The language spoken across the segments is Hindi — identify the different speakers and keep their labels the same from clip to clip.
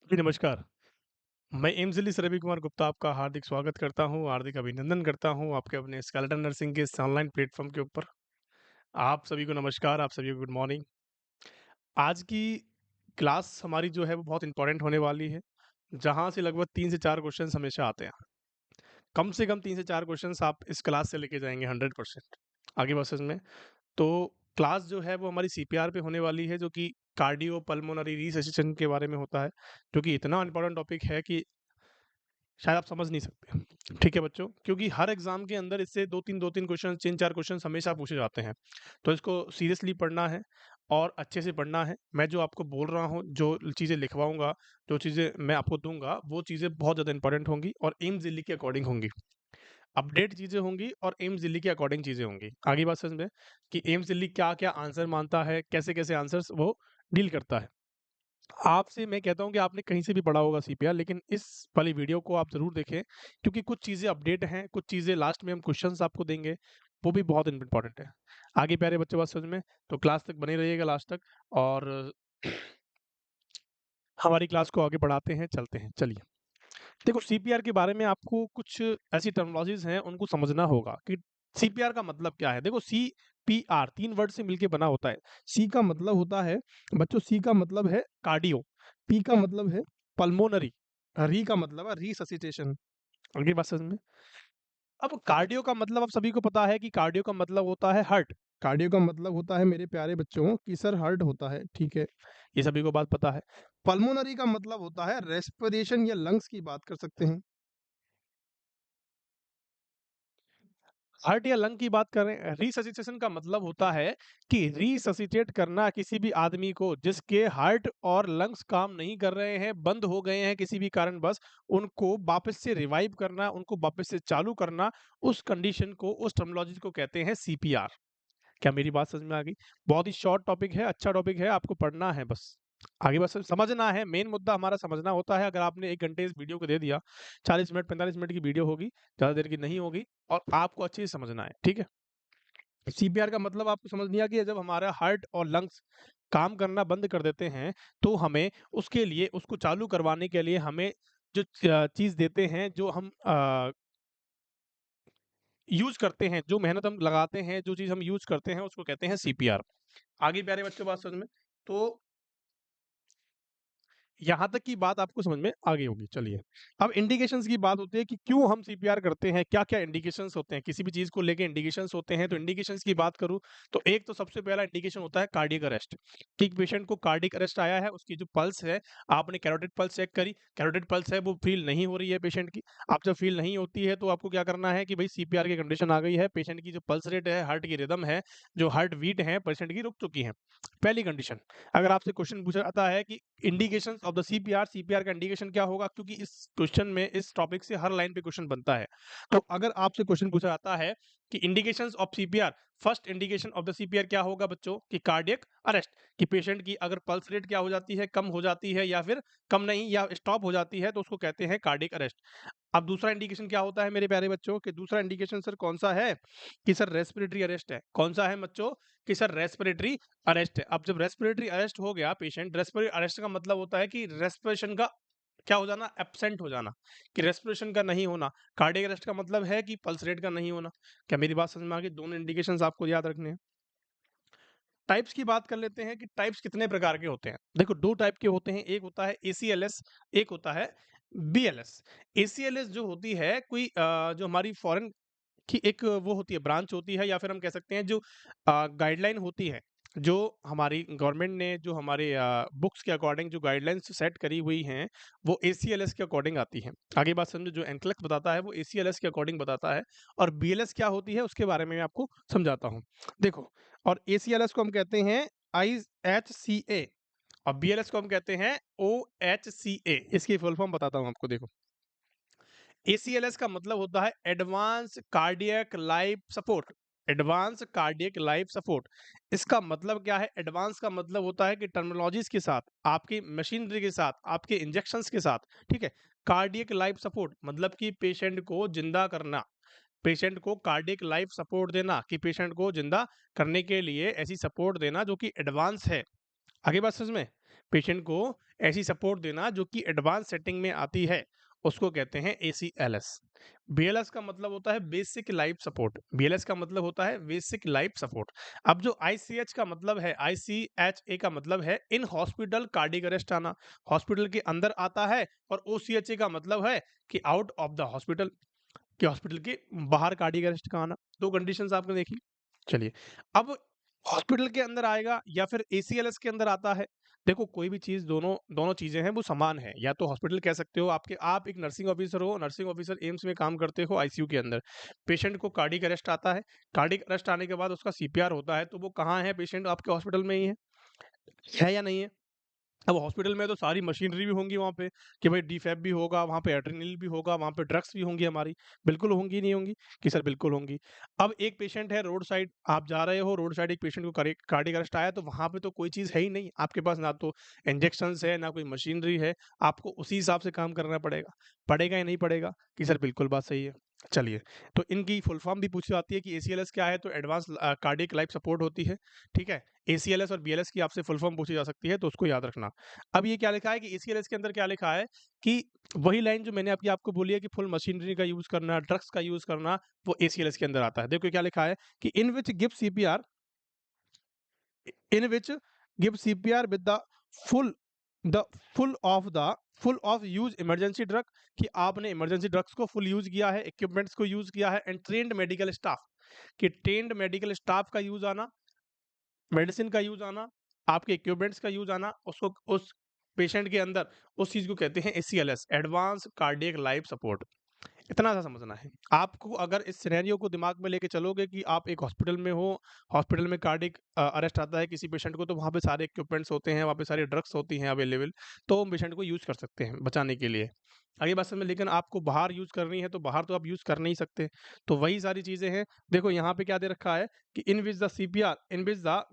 Speaker 1: जी, नमस्कार। मैं एम्स दिल्ली से रवि कुमार गुप्ता आपका हार्दिक स्वागत करता हूँ, हार्दिक अभिनंदन करता हूँ आपके अपने स्केलेटन नर्सिंग के इस ऑनलाइन प्लेटफ़ॉर्म के ऊपर। आप सभी को नमस्कार, आप सभी को गुड मॉर्निंग। आज की क्लास हमारी जो है वो बहुत इम्पोर्टेंट होने वाली है, जहाँ से लगभग 3 से 4 क्वेश्चन्स हमेशा आते हैं। कम से कम 3 से 4 क्वेश्चन्स आप इस क्लास से लेके जाएँगे 100%। आगे प्रोसेस में तो क्लास जो है वो हमारी सीपीआर पे होने वाली है, जो कि कार्डियो पल्मोनरी रिससिटेशन के बारे में होता है, जो कि इतना इम्पोर्टेंट टॉपिक है कि शायद आप समझ नहीं सकते। ठीक है बच्चों, क्योंकि हर एग्जाम के अंदर इससे 2-3 क्वेश्चन 3-4 क्वेश्चन हमेशा पूछे जाते हैं। तो इसको सीरियसली पढ़ना है और अच्छे से पढ़ना है। मैं जो आपको बोल रहा हूँ, जो चीज़ें लिखवाऊँगा, जो चीज़ें मैं आपको दूँगा, वो चीज़ें बहुत ज़्यादा इंपॉर्टेंट होंगी और एम्स दिल्ली के अकॉर्डिंग होंगी। अपडेट चीज़ें होंगी और एम्स दिल्ली के अकॉर्डिंग चीज़ें होंगी। आगे बात समझ में कि एम्स दिल्ली क्या-क्या आंसर मानता है, कैसे-कैसे आंसर्स वो डील करता है। आपसे मैं कहता हूँ कि आपने कहीं से भी पढ़ा होगा सीपीआर, लेकिन इस वाली वीडियो को आप ज़रूर देखें, क्योंकि कुछ चीज़ें अपडेट हैं, कुछ चीज़ें लास्ट में हम क्वेश्चंस आपको देंगे, वो भी बहुत इम्पोर्टेंट है। आगे प्यारे बच्चों बात समझ में, तो क्लास तक बने रहिएगा लास्ट तक और हमारी क्लास को आगे बढ़ाते हैं, चलते हैं। चलिए, देखो सीपीआर के बारे में आपको कुछ ऐसी टर्मिनोलॉजीज़ हैं, उनको समझना होगा कि सीपीआर का मतलब क्या है? देखो सीपीआर 3 वर्ड से मिलके बना होता है। सी का मतलब होता है बच्चों सी का मतलब है कार्डियो, पी का मतलब है पल्मोनरी, री का मतलब है रिससिटेशन। आगे बात समझ में? अब कार्डियो का मतलब आप सभी को पता है कि कार्डियो का मतलब होता है हार्ट। कार्डियो का मतलब होता है मेरे प्यारे बच्चों कि सर हार्ट होता है, ठीक है। ये सभी को बात पता है। पल्मोनरी का मतलब होता है रेस्पिरेशन या लंग्स की बात कर सकते हैं। हार्ट या लंग की बात करें, रिससिटेशन का मतलब होता है कि रिससिटेट करना किसी भी आदमी को जिसके हार्ट और लंग्स काम नहीं कर रहे हैं, बंद हो गए हैं किसी भी कारणवश, उनको वापस से रिवाइव करना, उनको वापस से चालू करना, उस कंडीशन को, उस टर्मिनोलॉजी को कहते हैं सीपीआर। क्या मेरी बात समझ में आ गई? बहुत ही शॉर्ट टॉपिक है, अच्छा टॉपिक है, आपको पढ़ना है बस। आगे बस समझना है, मेन मुद्दा हमारा समझना होता है। अगर आपने 1 घंटे इस वीडियो को दे दिया, 40 मिनट 45 मिनट की वीडियो होगी, ज़्यादा देर की नहीं होगी और आपको अच्छे से समझना है, ठीक है? सीपीआर का मतलब आपको समझ नहीं आ गया, जब हमारा हार्ट और लंग्स काम करना बंद कर देते हैं, तो हमें उसके लिए उसको चालू करवाने के लिए हमें जो चीज़ देते हैं, जो हम यूज़ करते हैं, जो मेहनत हम लगाते हैं, जो चीज़ हम यूज़ करते हैं, उसको कहते हैं सीपीआर। आगे प्यारे बच्चों बात समझ में? तो यहाँ तक की बात आपको समझ में आ गई होगी, चलिए। अब इंडिकेशंस की बात होती है कि क्यों हम सीपीआर करते हैं, क्या-क्या इंडिकेशंस होते हैं, किसी भी चीज़ को लेके इंडिकेशंस होते हैं, तो इंडिकेशंस की बात करूँ, तो एक तो सबसे पहला इंडिकेशन होता है कार्डियक अरेस्ट, कि एक पेशेंट को कार्डियक अरेस्ट आया है, उसकी जो पल्स है, आपने कैरोटिड पल्स चेक करी, कैरोटिड पल्स है, वो फ़ील नहीं हो रही है पेशेंट की। अब जब फ़ील नहीं होती है, तो आपको क्या करना है कि भई सीपीआर की कंडीशन आ गई है, पेशेंट की जो पल्स रेट है, हार्ट की रिदम है, जो हार्ट बीट है, पेशेंट की रुक चुकी है। पहली कंडीशन। अगर आपसे क्वेश्चन पूछा जाता है कि indications of the CPR, CPR का इंडिकेशन क्या होगा? क्योंकि इस क्वेश्चन में, इस टॉपिक से हर लाइन पे क्वेश्चन बनता है। तो अगर आपसे क्वेश्चन पूछा जाता है कि indications of CPR, first indication of the CPR क्या होगा बच्चों? कि कार्डियक अरेस्ट, कि पेशेंट की अगर पल्स रेट क्या हो जाती है, कम हो जाती है या फिर कम नहीं या स्टॉप हो जाती है, तो उसको कहते हैं कार्डियक अरेस्ट। अब दूसरा इंडिकेशन क्या होता है मेरे प्यारे बच्चों? कि दूसरा इंडिकेशन सर कौन-सा है? कि सर रेस्पिरेटरी अरेस्ट है। कौन-सा है बच्चों? कि सर रेस्पिरेटरी अरेस्ट है। अब जब रेस्पिरेटरी अरेस्ट हो गया पेशेंट, रेस्पिरेटरी अरेस्ट का मतलब होता है कि रेस्पिरेशन का क्या हो जाना? एब्सेंट हो जाना, कि रेस्पिरेशन का नहीं होना। कार्डियक अरेस्ट का मतलब है कि पल्स रेट का नहीं होना। क्या मेरी बात समझ में आ गई? दोनों इंडिकेशंस आपको याद रखने हैं। टाइप्स की बात कर लेते हैं कि टाइप्स कितने प्रकार के होते हैं। देखो 2 टाइप के होते हैं, एक होता है एसीएलएस, एक होता है बीएलएस। एसीएलएस जो होती है कोई जो हमारी फॉरेन की एक वो होती है, ब्रांच होती है या फिर हम कह सकते हैं जो गाइडलाइन होती है, जो हमारी गवर्नमेंट ने जो हमारे बुक्स के अकॉर्डिंग जो गाइडलाइंस सेट करी हुई हैं, वो एसीएलएस के अकॉर्डिंग आती हैं। आगे बात समझो, जो एनक्लेक्स बताता है वो एसीएलएस के अकॉर्डिंग बताता है और बीएलएस क्या होती है उसके बारे में मैं आपको समझाता हूँ। देखो, और एसीएलएस को हम कहते हैं आईएचसीए और बीएलएस को हम कहते हैं ओएचसीए। इसकी फुल फॉर्म बताता हूँ आपको, देखो। एसीएलएस का मतलब होता है advance cardiac life support. Advance cardiac life support, इसका मतलब क्या है? एडवांस का मतलब होता है कि टर्मिनोलॉजीज के साथ, आपकी मशीनरी के साथ, आपके इंजेक्शंस के साथ, ठीक है। कार्डियक लाइफ सपोर्ट मतलब कि पेशेंट को जिंदा करना, पेशेंट को कार्डियक लाइफ सपोर्ट देना, कि पेशेंट को जिंदा करने के लिए ऐसी सपोर्ट देना जो कि एडवांस है। आगे बात समझ में? पेशेंट को ऐसी सपोर्ट देना जो कि एडवांस सेटिंग में आती है, उसको कहते हैं ACLS। BLS का मतलब होता है बेसिक लाइफ सपोर्ट। BLS का मतलब होता है बेसिक लाइफ सपोर्ट। अब जो ICH का मतलब है, ICHA का मतलब है इन हॉस्पिटल कार्डियक अरेस्ट आना, हॉस्पिटल के अंदर आता है। और OCHA का मतलब है कि आउट ऑफ द हॉस्पिटल, कि हॉस्पिटल के बाहर कार्डियक अरेस्ट का आना। दो कंडीशंस आपने देखी। चलिए, अब हॉस्पिटल के अंदर आएगा या फिर ACLS के अंदर आता है। देखो, कोई भी चीज, दोनों दोनों चीजें हैं वो समान है। या तो हॉस्पिटल कह सकते हो, आप एक नर्सिंग ऑफिसर हो, नर्सिंग ऑफिसर एम्स में काम करते हो ICU के अंदर, पेशेंट को कार्डियक अरेस्ट आता है। कार्डियक अरेस्ट आने के बाद उसका CPR होता है, तो वो कहाँ है? पेशेंट आपके हॉस्पिटल में ही है या नहीं है? अब हॉस्पिटल में तो सारी मशीनरी भी होंगी वहाँ पे, कि भाई डीफैब भी होगा, वहाँ पे एड्रेनलिन भी होगा, वहाँ पे ड्रग्स भी होंगी हमारी। बिल्कुल होंगी, नहीं होंगी? कि सर बिल्कुल होंगी। अब एक पेशेंट है रोड साइड, आप जा रहे हो रोड साइड, एक पेशेंट को कार्डियक अरेस्ट आया, तो वहाँ पे तो कोई चीज़ है ही नहीं आपके पास, ना तो इंजेक्शंस है, ना कोई मशीनरी है। आपको उसी हिसाब से काम करना पड़ेगा। पड़ेगा या नहीं पड़ेगा? कि सर बिल्कुल बात सही है। चलिए, तो इनकी फुल फॉर्म भी पूछी जाती है कि ACLS क्या है, तो एडवांस कार्डियक लाइफ सपोर्ट होती है। ठीक है? ACLS और BLS की आपसे फुल फॉर्म पूछी जा सकती है, तो उसको याद रखना। अब ये क्या लिखा है कि ACLS के अंदर क्या लिखा है कि वही लाइन जो मैंने अभी आपको बोली है कि फुल मशीनरी का यूज करना, ड्रग्स का यूज करना, वो ACLS के अंदर आता है। देखो क्या लिखा है कि in which give CPR with full the full of use emergency drug, कि आपने इमरजेंसी ड्रग्स को फुल यूज किया है, इक्विपमेंट्स को यूज किया है, एंड ट्रेन्ड मेडिकल स्टाफ, कि ट्रेन्ड मेडिकल स्टाफ का यूज आना, मेडिसिन का यूज आना, आपके इक्विपमेंट्स का यूज आना, उसको उस पेशेंट के अंदर, उस चीज को कहते हैं ACLS, advance cardiac life support. इतना सा समझना है आपको। अगर इस सिनेरियो को दिमाग में लेके चलोगे कि आप एक हॉस्पिटल में हो, हॉस्पिटल में कार्डियक अरेस्ट आता है किसी पेशेंट को, तो वहाँ पे सारे इक्विपमेंट्स होते हैं, वहाँ पे सारी ड्रग्स होती हैं अवेलेबल, तो हम पेशेंट को यूज कर सकते हैं बचाने के लिए। आगे बात समझ में, लेकिन आपको बाहर यूज करनी है तो बाहर तो आप यूज कर नहीं सकते। तो वही सारी चीजें हैं। देखो यहाँ पे क्या दे रखा है कि in which the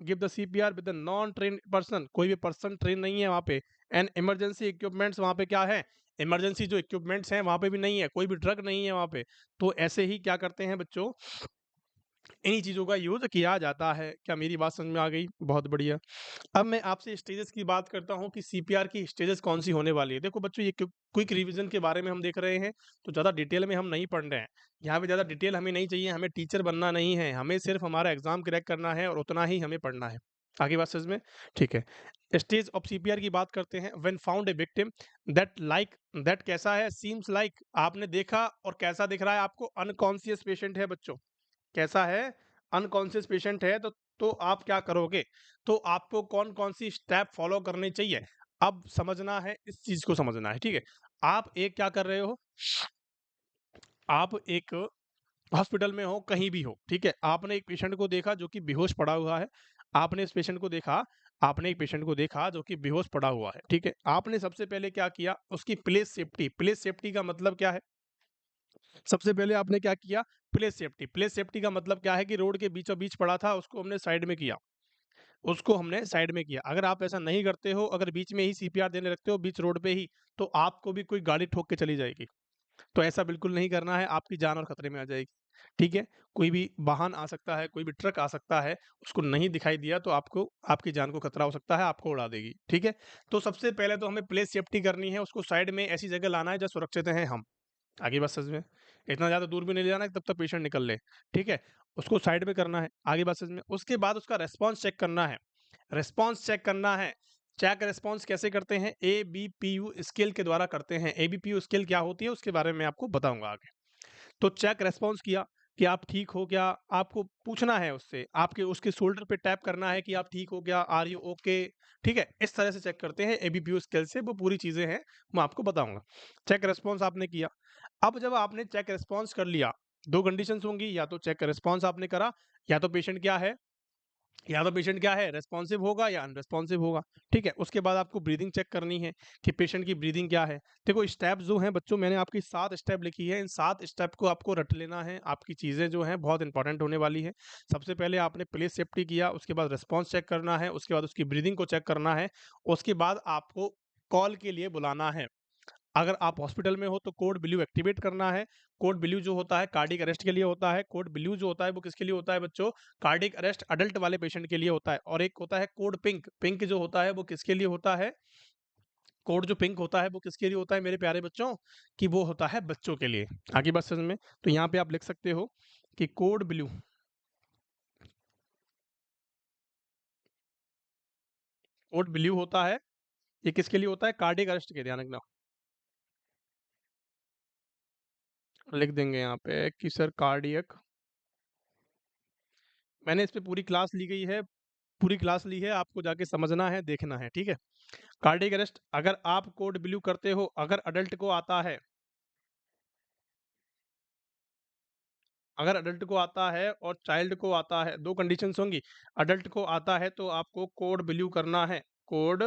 Speaker 1: give the CPR with the non train person, कोई भी पर्सन ट्रेन नहीं है वहाँ पे। एंड इमरजेंसी इक्विपमेंट्स, वहाँ पे क्या है? इमरजेंसी जो इक्विपमेंट्स हैं वहाँ पे भी नहीं है, कोई भी ड्रग नहीं है वहाँ पे। तो ऐसे ही क्या करते हैं बच्चों, इन्हीं चीज़ों का यूज़ किया जाता है। क्या मेरी बात समझ में आ गई? बहुत बढ़िया। अब मैं आपसे स्टेजेस की बात करता हूँ कि CPR की स्टेजेस कौन सी होने वाली है। देखो बच्चों, ये क्विक रिवीजन के बारे में हम देख रहे हैं, तो ज़्यादा डिटेल में हम नहीं पढ़ रहे हैं। यहाँ पे ज़्यादा डिटेल हमें नहीं चाहिए, हमें टीचर बनना नहीं है, हमें सिर्फ हमारा एग्जाम क्रैक करना है और उतना ही हमें पढ़ना है। आगे बात समझ में? ठीक है। स्टेज ऑफ CPR की बात करते हैं। When found a victim that कैसा है? सीम्स लाइक, आपने देखा और कैसा दिख रहा है आपको? अनकॉन्शियस पेशेंट है बच्चों। कैसा है? अनकॉन्शियस पेशेंट है, तो आप क्या करोगे? तो आपको कौन कौन सी स्टेप फॉलो करने चाहिए, अब समझना है, इस चीज को समझना है। ठीक है? आप एक क्या कर रहे हो, आप एक हॉस्पिटल में हो, कहीं भी हो, ठीक है, आपने एक पेशेंट को देखा जो कि बेहोश पड़ा हुआ है। आपने इस पेशेंट को देखा, आपने एक पेशेंट को देखा जो कि बेहोश पड़ा हुआ है। ठीक है? आपने सबसे पहले क्या किया? उसकी प्लेस सेफ्टी का मतलब क्या है? सबसे पहले आपने क्या किया? प्लेस सेफ्टी का मतलब क्या है? कि रोड के बीचों बीच पड़ा था, उसको हमने साइड में किया, उसको हमने साइड में किया। अगर आप ऐसा नहीं करते हो, अगर बीच में ही CPR देने लगते हो, बीच रोड पे ही, तो आपको भी कोई गाड़ी ठोक के चली जाएगी। तो ऐसा बिल्कुल नहीं करना है, आपकी जान और खतरे में आ जाएगी। ठीक है? कोई भी वाहन आ सकता है, कोई भी ट्रक आ सकता है, उसको नहीं दिखाई दिया तो आपको, आपकी जान को खतरा हो सकता है, आपको उड़ा देगी। ठीक है? तो सबसे पहले तो हमें प्लेस सेफ्टी करनी है, उसको साइड में ऐसी जगह लाना है जहाँ सुरक्षित हैं हम। आगे बात समझ में? इतना ज़्यादा दूर भी नहीं ले जाना है कि तब तक पेशेंट निकल ले। ठीक है? उसको साइड में करना है। आगे बात समझ में? उसके बाद उसका रिस्पॉन्स चेक करना है। रिस्पॉन्स चेक करना है। चेक रिस्पॉन्स कैसे करते हैं? ABPU स्केल के द्वारा करते हैं। ABPU स्केल क्या होती है उसके बारे में आपको बताऊँगा आगे। तो चेक रिस्पॉन्स किया कि आप ठीक हो क्या? आपको पूछना है उससे, आपके उसके शोल्डर पे टैप करना है कि आप ठीक हो क्या? Are you okay? ठीक है? इस तरह से चेक करते हैं ABPU स्केल से, वो पूरी चीज़ें हैं, मैं आपको बताऊँगा। चेक रिस्पॉन्स आपने किया। अब जब आपने चेक रिस्पॉन्स कर लिया, 2 कंडीशंस होंगी, या तो चेक रिस्पॉन्स आपने करा, या तो पेशेंट क्या है, रेस्पॉन्सिव होगा या अनरेस्पॉन्सिव होगा। ठीक है? उसके बाद आपको ब्रीदिंग चेक करनी है कि पेशेंट की ब्रीदिंग क्या है। देखो स्टेप्स जो हैं बच्चों, मैंने आपकी 7 स्टेप लिखी है, इन 7 स्टेप को आपको रट लेना है। आपकी चीज़ें जो हैं बहुत इंपॉर्टेंट होने वाली है। सबसे पहले आपने प्लेस सेफ्टी किया, उसके बाद रिस्पॉन्स चेक करना है, उसके बाद उसकी ब्रीदिंग को चेक करना है, उसके बाद आपको कॉल के लिए बुलाना है। अगर आप हॉस्पिटल में हो तो कोड ब्लू एक्टिवेट करना है। कोड ब्लू जो होता है कार्डियक अरेस्ट के लिए होता है। कोड ब्लू जो होता है वो किसके लिए होता है बच्चों? कार्डियक अरेस्ट अडल्ट वाले पेशेंट के लिए होता है। और एक होता है कोड पिंक। पिंक जो होता है वो किसके लिए होता है? कोड जो पिंक होता है वो किसके लिए होता है मेरे प्यारे बच्चों? कि वो होता है बच्चों के लिए। आगे बात समझ में? तो यहाँ पे आप लिख सकते हो कि कोड ब्लू, कोड ब्लू होता है, ये किसके लिए होता है? कार्डियक अरेस्ट के, ध्यान रखना। लिख देंगे यहाँ पे कि सर कार्डियक, मैंने इस पे पूरी क्लास ली गई है, पूरी क्लास ली है, आपको जाके समझना है, देखना है, ठीक है? कार्डियक अरेस्ट अगर आप कोड ब्लू करते हो, अगर अडल्ट को आता है, अगर अडल्ट को आता है और चाइल्ड को आता है, दो कंडीशंस होंगी। अडल्ट को आता है तो आपको कोड ब्लू करना है, कोड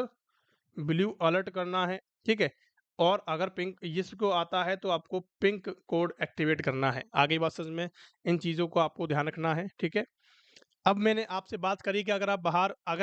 Speaker 1: ब्लू अलर्ट करना है, ठीक है? और अगर पिंक जिसको आता है तो आपको पिंक कोड एक्टिवेट करना है। आगे बात समझ में? इन चीज़ों को आपको ध्यान रखना है, ठीक है? अब मैंने आपसे बात करी कि अगर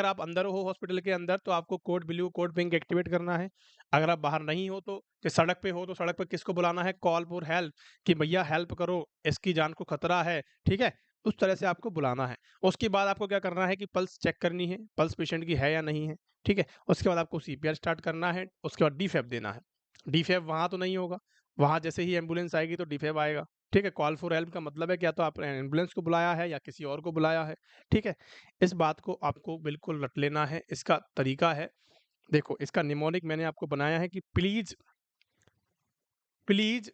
Speaker 1: आप अंदर हो हॉस्पिटल के अंदर तो आपको code blue code pink activate करना है। अगर आप बाहर नहीं हो तो कि सड़क पे हो तो सड़क पे किसको बुलाना है? कॉल फॉर हेल्प, कि भैया हेल्प करो, इसकी जान को खतरा है, ठीक है? उस तरह से आपको बुलाना है। उसके बाद आपको क्या करना है कि पल्स चेक करनी है, पल्स पेशेंट की है या नहीं है, ठीक है? उसके बाद आपको सीपीआर स्टार्ट करना है, उसके बाद डीफैब देना है। डीफैब वहाँ तो नहीं होगा, वहाँ जैसे ही एम्बुलेंस आएगी तो डीफैब आएगा, ठीक है? कॉल फॉर हेल्प का मतलब है कि या तो आपने एम्बुलेंस को बुलाया है या किसी और को बुलाया है, ठीक है? इस बात को आपको बिल्कुल रट लेना है। इसका तरीका है, देखो इसका निमोनिक मैंने आपको बनाया है कि प्लीज, प्लीज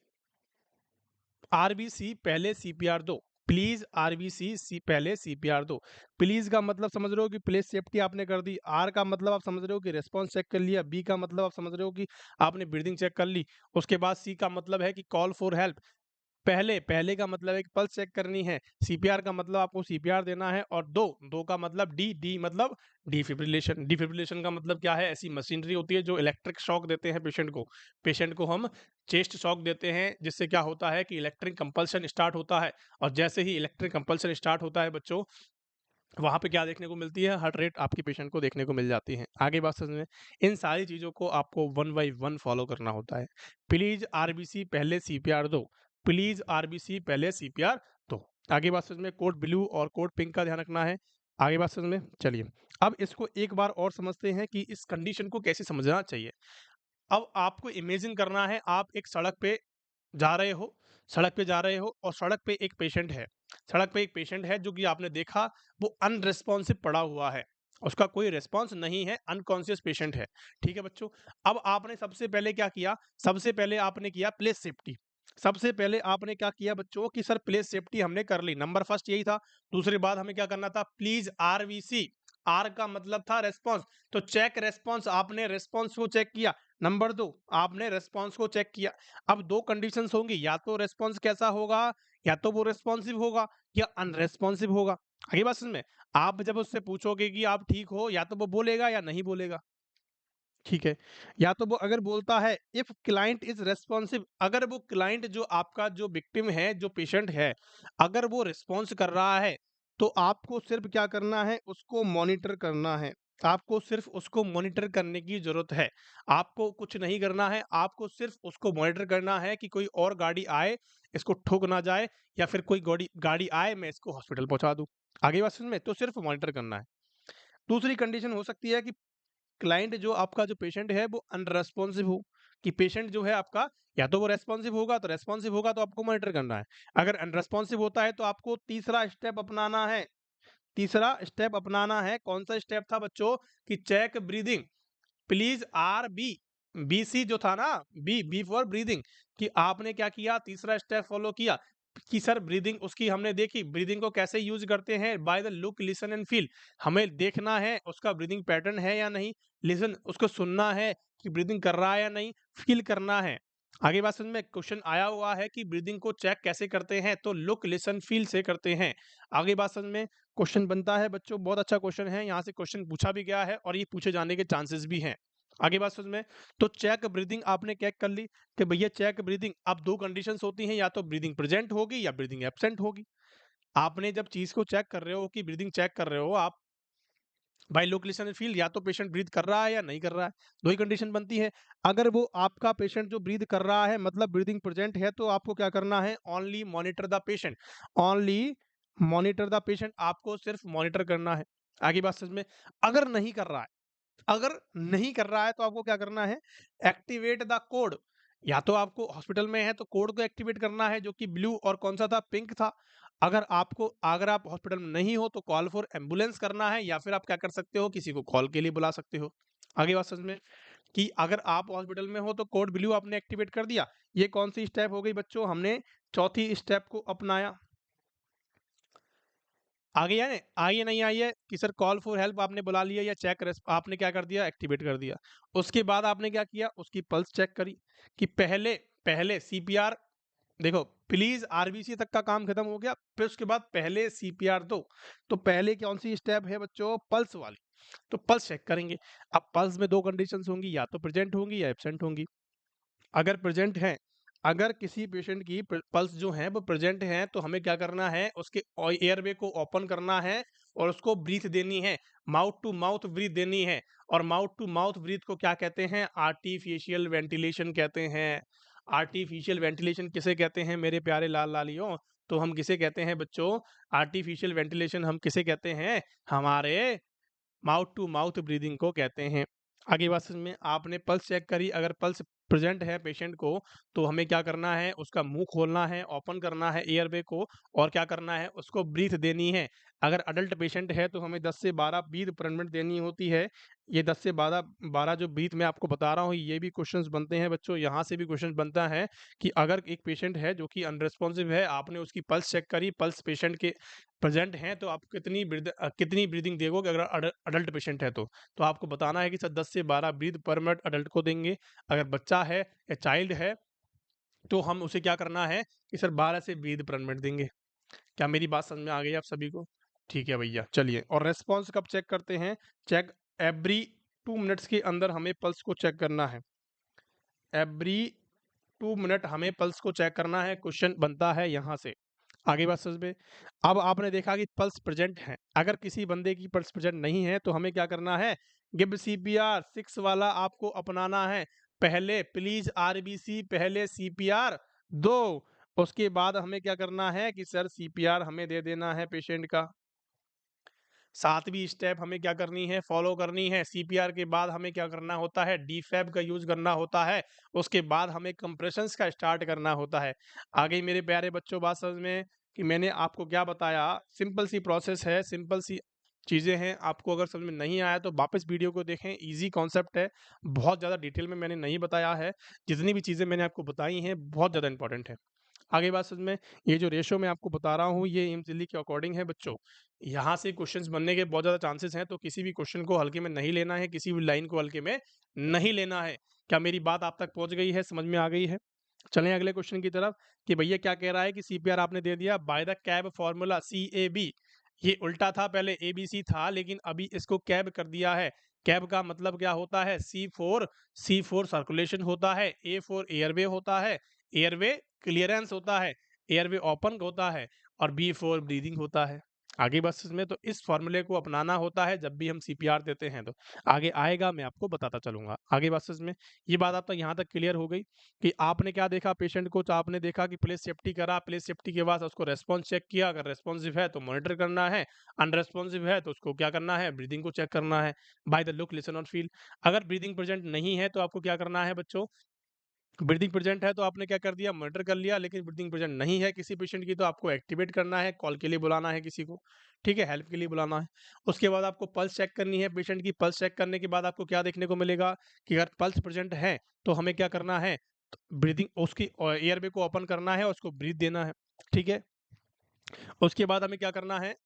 Speaker 1: आरबीसी पहले सीपीआर दो। प्लीज आरबीसी सी पहले सीपीआर दो। प्लीज का मतलब समझ रहे हो कि प्लेस सेफ्टी आपने कर दी। आर का मतलब आप समझ रहे हो कि रेस्पॉन्स चेक कर लिया। बी का मतलब आप समझ रहे हो कि आपने ब्रीदिंग चेक कर ली। उसके बाद सी का मतलब है कि कॉल फॉर हेल्प। पहले पहले का मतलब है कि पल्स चेक करनी है। सीपीआर का मतलब आपको सीपीआर देना है। और दो दो का मतलब डी, डी मतलब डिफिब्रिलेशन। डिफिब्रिलेशन का मतलब क्या है? ऐसी मशीनरी होती है जो इलेक्ट्रिक शॉक देते हैं पेशेंट को। पेशेंट को हम चेस्ट शॉक देते हैं, जिससे क्या होता है कि इलेक्ट्रिक कंपल्शन स्टार्ट होता है। और जैसे ही इलेक्ट्रिक कंपल्शन स्टार्ट होता है बच्चों, वहां पे क्या देखने को मिलती है? हार्ट रेट आपकी पेशेंट को देखने को मिल जाती है। आगे बात समझ में? इन सारी चीजों को आपको वन बाई वन फॉलो करना होता है। प्लीज आरबीसी पहले सीपीआर दो। प्लीज आरबीसी पहले सीपीआर दो। आगे बात समझ में? कोड ब्लू और कोड पिंक का ध्यान रखना है। आगे बात समझ में? चलिए, अब इसको एक बार और समझते हैं कि इस कंडीशन को कैसे समझना चाहिए। अब आपको इमेजिन करना है, आप एक सड़क पे जा रहे हो, सड़क पे जा रहे हो और सड़क पे एक पेशेंट है। सड़क पे एक पेशेंट है जो कि आपने देखा वो अनरिस्पॉन्सिव पड़ा हुआ है। उसका कोई रिस्पॉन्स नहीं है, अनकॉन्शियस पेशेंट है। ठीक है बच्चों? अब आपने सबसे पहले क्या किया? सबसे पहले आपने किया प्लेस सेफ्टी। सबसे पहले आपने क्या किया बच्चों कि सर प्लेस सेफ्टी हमने कर ली, नंबर फर्स्ट यही था। दूसरी बात हमें क्या करना था? Please RVC. आर का मतलब था रेस्पॉन्स, तो चेक रेस्पॉन्स, आपने रेस्पॉन्स को चेक किया। नंबर दो, आपने रेस्पॉन्स को चेक किया। अब दो कंडीशंस होंगी, या तो रेस्पॉन्स कैसा होगा, या तो वो रेस्पॉन्सिव होगा या अनरेस्पॉन्सिव होगा। आगे बात समझ में? आप जब उससे पूछोगे कि आप ठीक हो, या तो वो बोलेगा या नहीं बोलेगा। ठीक है? या तो वो अगर बोलता है इफ क्लाइंट इज रेस्पॉन्सिव, अगर वो क्लाइंट जो आपका जो विक्टिम है, जो पेशेंट है, अगर वो रिस्पॉन्स कर रहा है, तो आपको सिर्फ क्या करना है? उसको मॉनिटर करना है। आपको सिर्फ उसको मॉनिटर करने की जरूरत है। आपको कुछ नहीं करना है, आपको सिर्फ उसको मॉनिटर करना है कि कोई और गाड़ी आए, इसको ठोक ना जाए, या फिर कोई गाड़ी गाड़ी आए, मैं इसको हॉस्पिटल पहुंचा दूं। आगे बात समझ में? तो सिर्फ मॉनिटर करना है। दूसरी कंडीशन हो सकती है कि क्लाइंट जो आपका जो पेशेंट है वो अनरेस्पॉन्सिव हो, कि पेशेंट जो है आपका, या तो वो रेस्पॉन्सिव होगा, तो रेस्पॉन्सिव होगा तो आपको मॉनिटर करना है। अगर अनरेस्पॉन्सिव होता है तो आपको तीसरा स्टेप अपनाना है। तीसरा स्टेप अपनाना है। कौन सा स्टेप था बच्चों? कि check breathing. Please R B, B C जो था ना, बी बी फॉर ब्रीदिंग, कि आपने क्या किया? तीसरा स्टेप फॉलो किया कि सर ब्रीदिंग उसकी हमने देखी। ब्रीदिंग को कैसे यूज करते हैं? By the look, listen and feel. हमें देखना है उसका ब्रीदिंग पैटर्न है या नहीं, लिसन उसको सुनना है कि ब्रीदिंग कर रहा है या नहीं, फील करना है। आगे बात समझ में? क्वेश्चन आया हुआ है कि ब्रीदिंग को चेक कैसे करते हैं, तो लुक लिसन फील से करते हैं। आगे बात समझ में? क्वेश्चन बनता है बच्चों, बहुत अच्छा क्वेश्चन है, यहाँ से क्वेश्चन पूछा भी गया है और ये पूछे जाने के चांसेस भी हैं। आगे बात समझ में? तो चेक ब्रीदिंग आपने चेक कर ली कि भैया चेक ब्रीदिंग। अब दो कंडीशंस होती हैं, या तो ब्रीदिंग प्रेजेंट होगी या ब्रीदिंग एब्सेंट होगी। आपने जब चीज को चेक कर रहे हो कि ब्रीदिंग चेक कर रहे हो आप, by look listen and feel, या तो पेशेंट ब्रीथ कर रहा है या नहीं कर रहा है, दो ही कंडीशन बनती है। अगर वो आपका पेशेंट जो ब्रीथ कर रहा है मतलब ब्रीदिंग प्रेजेंट है, तो आपको क्या करना है, only monitor the patient, only monitor the patient, आपको सिर्फ मॉनिटर करना है। आगे बात समझ में। अगर नहीं कर रहा है, अगर नहीं कर रहा है तो आपको क्या करना है, एक्टिवेट द कोड। या तो आपको हॉस्पिटल में है तो कोड को एक्टिवेट करना है, जो कि ब्लू और कौन सा था, पिंक था। अगर आप हॉस्पिटल में नहीं हो तो कॉल फॉर एम्बुलेंस करना है, या फिर आप क्या कर सकते हो, किसी को कॉल के लिए बुला सकते हो। आगे बात समझ में, कि अगर आप हॉस्पिटल में हो तो कोड ब्लू आपने एक्टिवेट कर दिया। ये कौन सी स्टेप हो गई बच्चों, हमने चौथी स्टेप को अपनाया। आ गई है ना, आई है नहीं आई है, कि सर कॉल फॉर हेल्प आपने बुला लिया या चेक आपने क्या कर दिया, एक्टिवेट कर दिया। उसके बाद आपने क्या किया, उसकी पल्स चेक करी, कि पहले पहले सीपीआर, देखो प्लीज आरबीसी तक का काम खत्म हो गया, फिर उसके बाद पहले सीपीआर दो। तो पहले कौन सी स्टेप है बच्चों, पल्स वाली। तो पल्स चेक करेंगे। अब पल्स में दो कंडीशंस होंगी, या तो प्रेजेंट होंगी या एब्सेंट होंगी। अगर प्रेजेंट है, अगर किसी पेशेंट की पल्स जो है वो प्रेजेंट है, तो हमें क्या करना है, उसके एयरवे को ओपन करना है और उसको ब्रीथ देनी है, माउथ टू माउथ ब्रीथ देनी है। और माउथ टू माउथ ब्रीथ को क्या कहते हैं, आर्टिफिशियल वेंटिलेशन कहते हैं। आर्टिफिशियल वेंटिलेशन किसे कहते हैं मेरे प्यारे लाल लालियों, तो हम किसे कहते हैं बच्चों, आर्टिफिशियल वेंटिलेशन हम किसे कहते हैं, हमारे माउथ टू माउथ ब्रीदिंग को कहते हैं। आगे बात समझ में, आपने पल्स चेक करी, अगर पल्स प्रेजेंट है पेशेंट को, तो हमें क्या करना है, उसका मुंह खोलना है, ओपन करना है एयरवे को, और क्या करना है, उसको ब्रीथ देनी है। अगर अडल्ट पेशेंट है तो हमें 10 से 12 ब्रीथ पर मिनट देनी होती है। ये 10 से 12 जो ब्रीथ मैं आपको बता रहा हूँ, ये भी क्वेश्चंस बनते हैं बच्चों, यहाँ से भी क्वेश्चन बनता है कि अगर एक पेशेंट है जो कि अनरेस्पॉन्सिव है, आपने उसकी पल्स चेक करी, पल्स पेशेंट के प्रेजेंट हैं, तो आप कितनी ब्रीदिंग दोगे, अगर अडल्ट पेशेंट है तो आपको बताना है कि सर 10 से 12 ब्रीथ पर मिनट अडल्ट को देंगे। अगर बच्चा है या चाइल्ड है तो हम उसे क्या करना है कि सर 12 से ब्रीथ पर मिनट देंगे। क्या मेरी बात समझ में आ गई आप सभी को? ठीक है भैया, चलिए। और रेस्पॉन्स कब चेक करते हैं, चेक एवरी 2 मिनट्स के अंदर हमें पल्स को चेक करना है। एवरी 2 मिनट हमें पल्स को चेक करना है, क्वेश्चन बनता है यहाँ से। आगे बात समझ में। अब आपने देखा कि पल्स प्रेजेंट है, अगर किसी बंदे की पल्स प्रेजेंट नहीं है तो हमें क्या करना है, गिव सीपीआर 6 वाला आपको अपनाना है। पहले प्लीज आरबीसी, पहले सीपीआर दो। उसके बाद हमें क्या करना है कि सर सीपीआर हमें दे देना है पेशेंट का। सातवीं स्टेप हमें क्या करनी है, फॉलो करनी है। सीपीआर के बाद हमें क्या करना होता है, डीफैब का यूज करना होता है। उसके बाद हमें कंप्रेशंस का स्टार्ट करना होता है। आगे मेरे प्यारे बच्चों बात समझ में, कि मैंने आपको क्या बताया, सिंपल सी प्रोसेस है, सिंपल सी चीज़ें हैं। आपको अगर समझ में नहीं आया तो वापस वीडियो को देखें, इजी कॉन्सेप्ट है, बहुत ज़्यादा डिटेल में मैंने नहीं बताया है। जितनी भी चीज़ें मैंने आपको बताई हैं बहुत ज़्यादा इंपॉर्टेंट है। आगे बात समझ में, ये जो रेशो मैं आपको बता रहा हूँ ये एम्स दिल्ली के अकॉर्डिंग है बच्चों। यहाँ से क्वेश्चंस बनने के बहुत ज़्यादा चांसेस हैं, तो किसी भी क्वेश्चन को हल्के में नहीं लेना है, किसी भी लाइन को हल्के में नहीं लेना है। क्या मेरी बात आप तक पहुँच गई है, समझ में आ गई है? चलें अगले क्वेश्चन की तरफ, कि भैया क्या कह रहा है कि सीपीआर आपने दे दिया by the cab formula CAB। ये उल्टा था, पहले ABC था लेकिन अभी इसको कैब कर दिया है। कैब का मतलब क्या होता है, C4 सर्कुलेशन होता है, A फॉर एयरवे होता है, एयरवे क्लियरेंस होता है, एयरवे ओपन होता है, और B फॉर ब्रीदिंग होता है। आगे बस इसमें तो इस फॉर्मूले को अपनाना होता है जब भी हम सीपीआर देते हैं, तो आगे आएगा मैं आपको बताता चलूंगा। आगे बस इसमें ये बात आप तक यहाँ तक क्लियर हो गई कि आपने क्या देखा पेशेंट को, तो आपने देखा कि प्लेस सेफ्टी करा, प्लेस सेफ्टी के बाद उसको रेस्पॉन्स चेक किया, अगर रेस्पॉन्सिव है तो मॉनिटर करना है, अनरेस्पॉन्सिव है तो उसको क्या करना है, ब्रीदिंग को चेक करना है बाय द लुक लिसन और फील। अगर ब्रीदिंग प्रेजेंट नहीं है तो आपको क्या करना है बच्चों, ब्रीदिंग प्रेजेंट है तो आपने क्या कर दिया, मॉनिटर कर लिया, लेकिन ब्रीदिंग प्रेजेंट नहीं है किसी पेशेंट की तो आपको एक्टिवेट करना है, कॉल के लिए बुलाना है किसी को, ठीक है, हेल्प के लिए बुलाना है। उसके बाद आपको पल्स चेक करनी है पेशेंट की। पल्स चेक करने के बाद आपको क्या देखने को मिलेगा कि अगर पल्स प्रेजेंट है तो हमें क्या करना है, ब्रीदिंग उसकी एयरवे को ओपन करना है, उसको ब्रीथ देना है, ठीक है। उसके बाद हमें क्या करना है,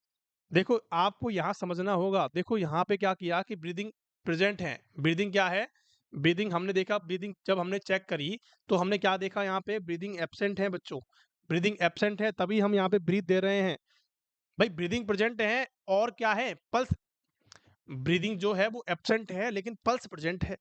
Speaker 1: देखो आपको यहाँ समझना होगा, देखो यहाँ पे क्या किया कि ब्रीदिंग प्रेजेंट है, ब्रीदिंग क्या है, ब्रीदिंग हमने देखा, ब्रीदिंग जब हमने चेक करी तो हमने क्या देखा, यहाँ पे ब्रीदिंग एब्सेंट है बच्चों, ब्रीदिंग एब्सेंट है, तभी हम यहाँ पे ब्रीथ दे रहे हैं। भाई ब्रीदिंग प्रेजेंट है और क्या है, पल्स, ब्रीदिंग जो है वो एब्सेंट है लेकिन पल्स प्रेजेंट है,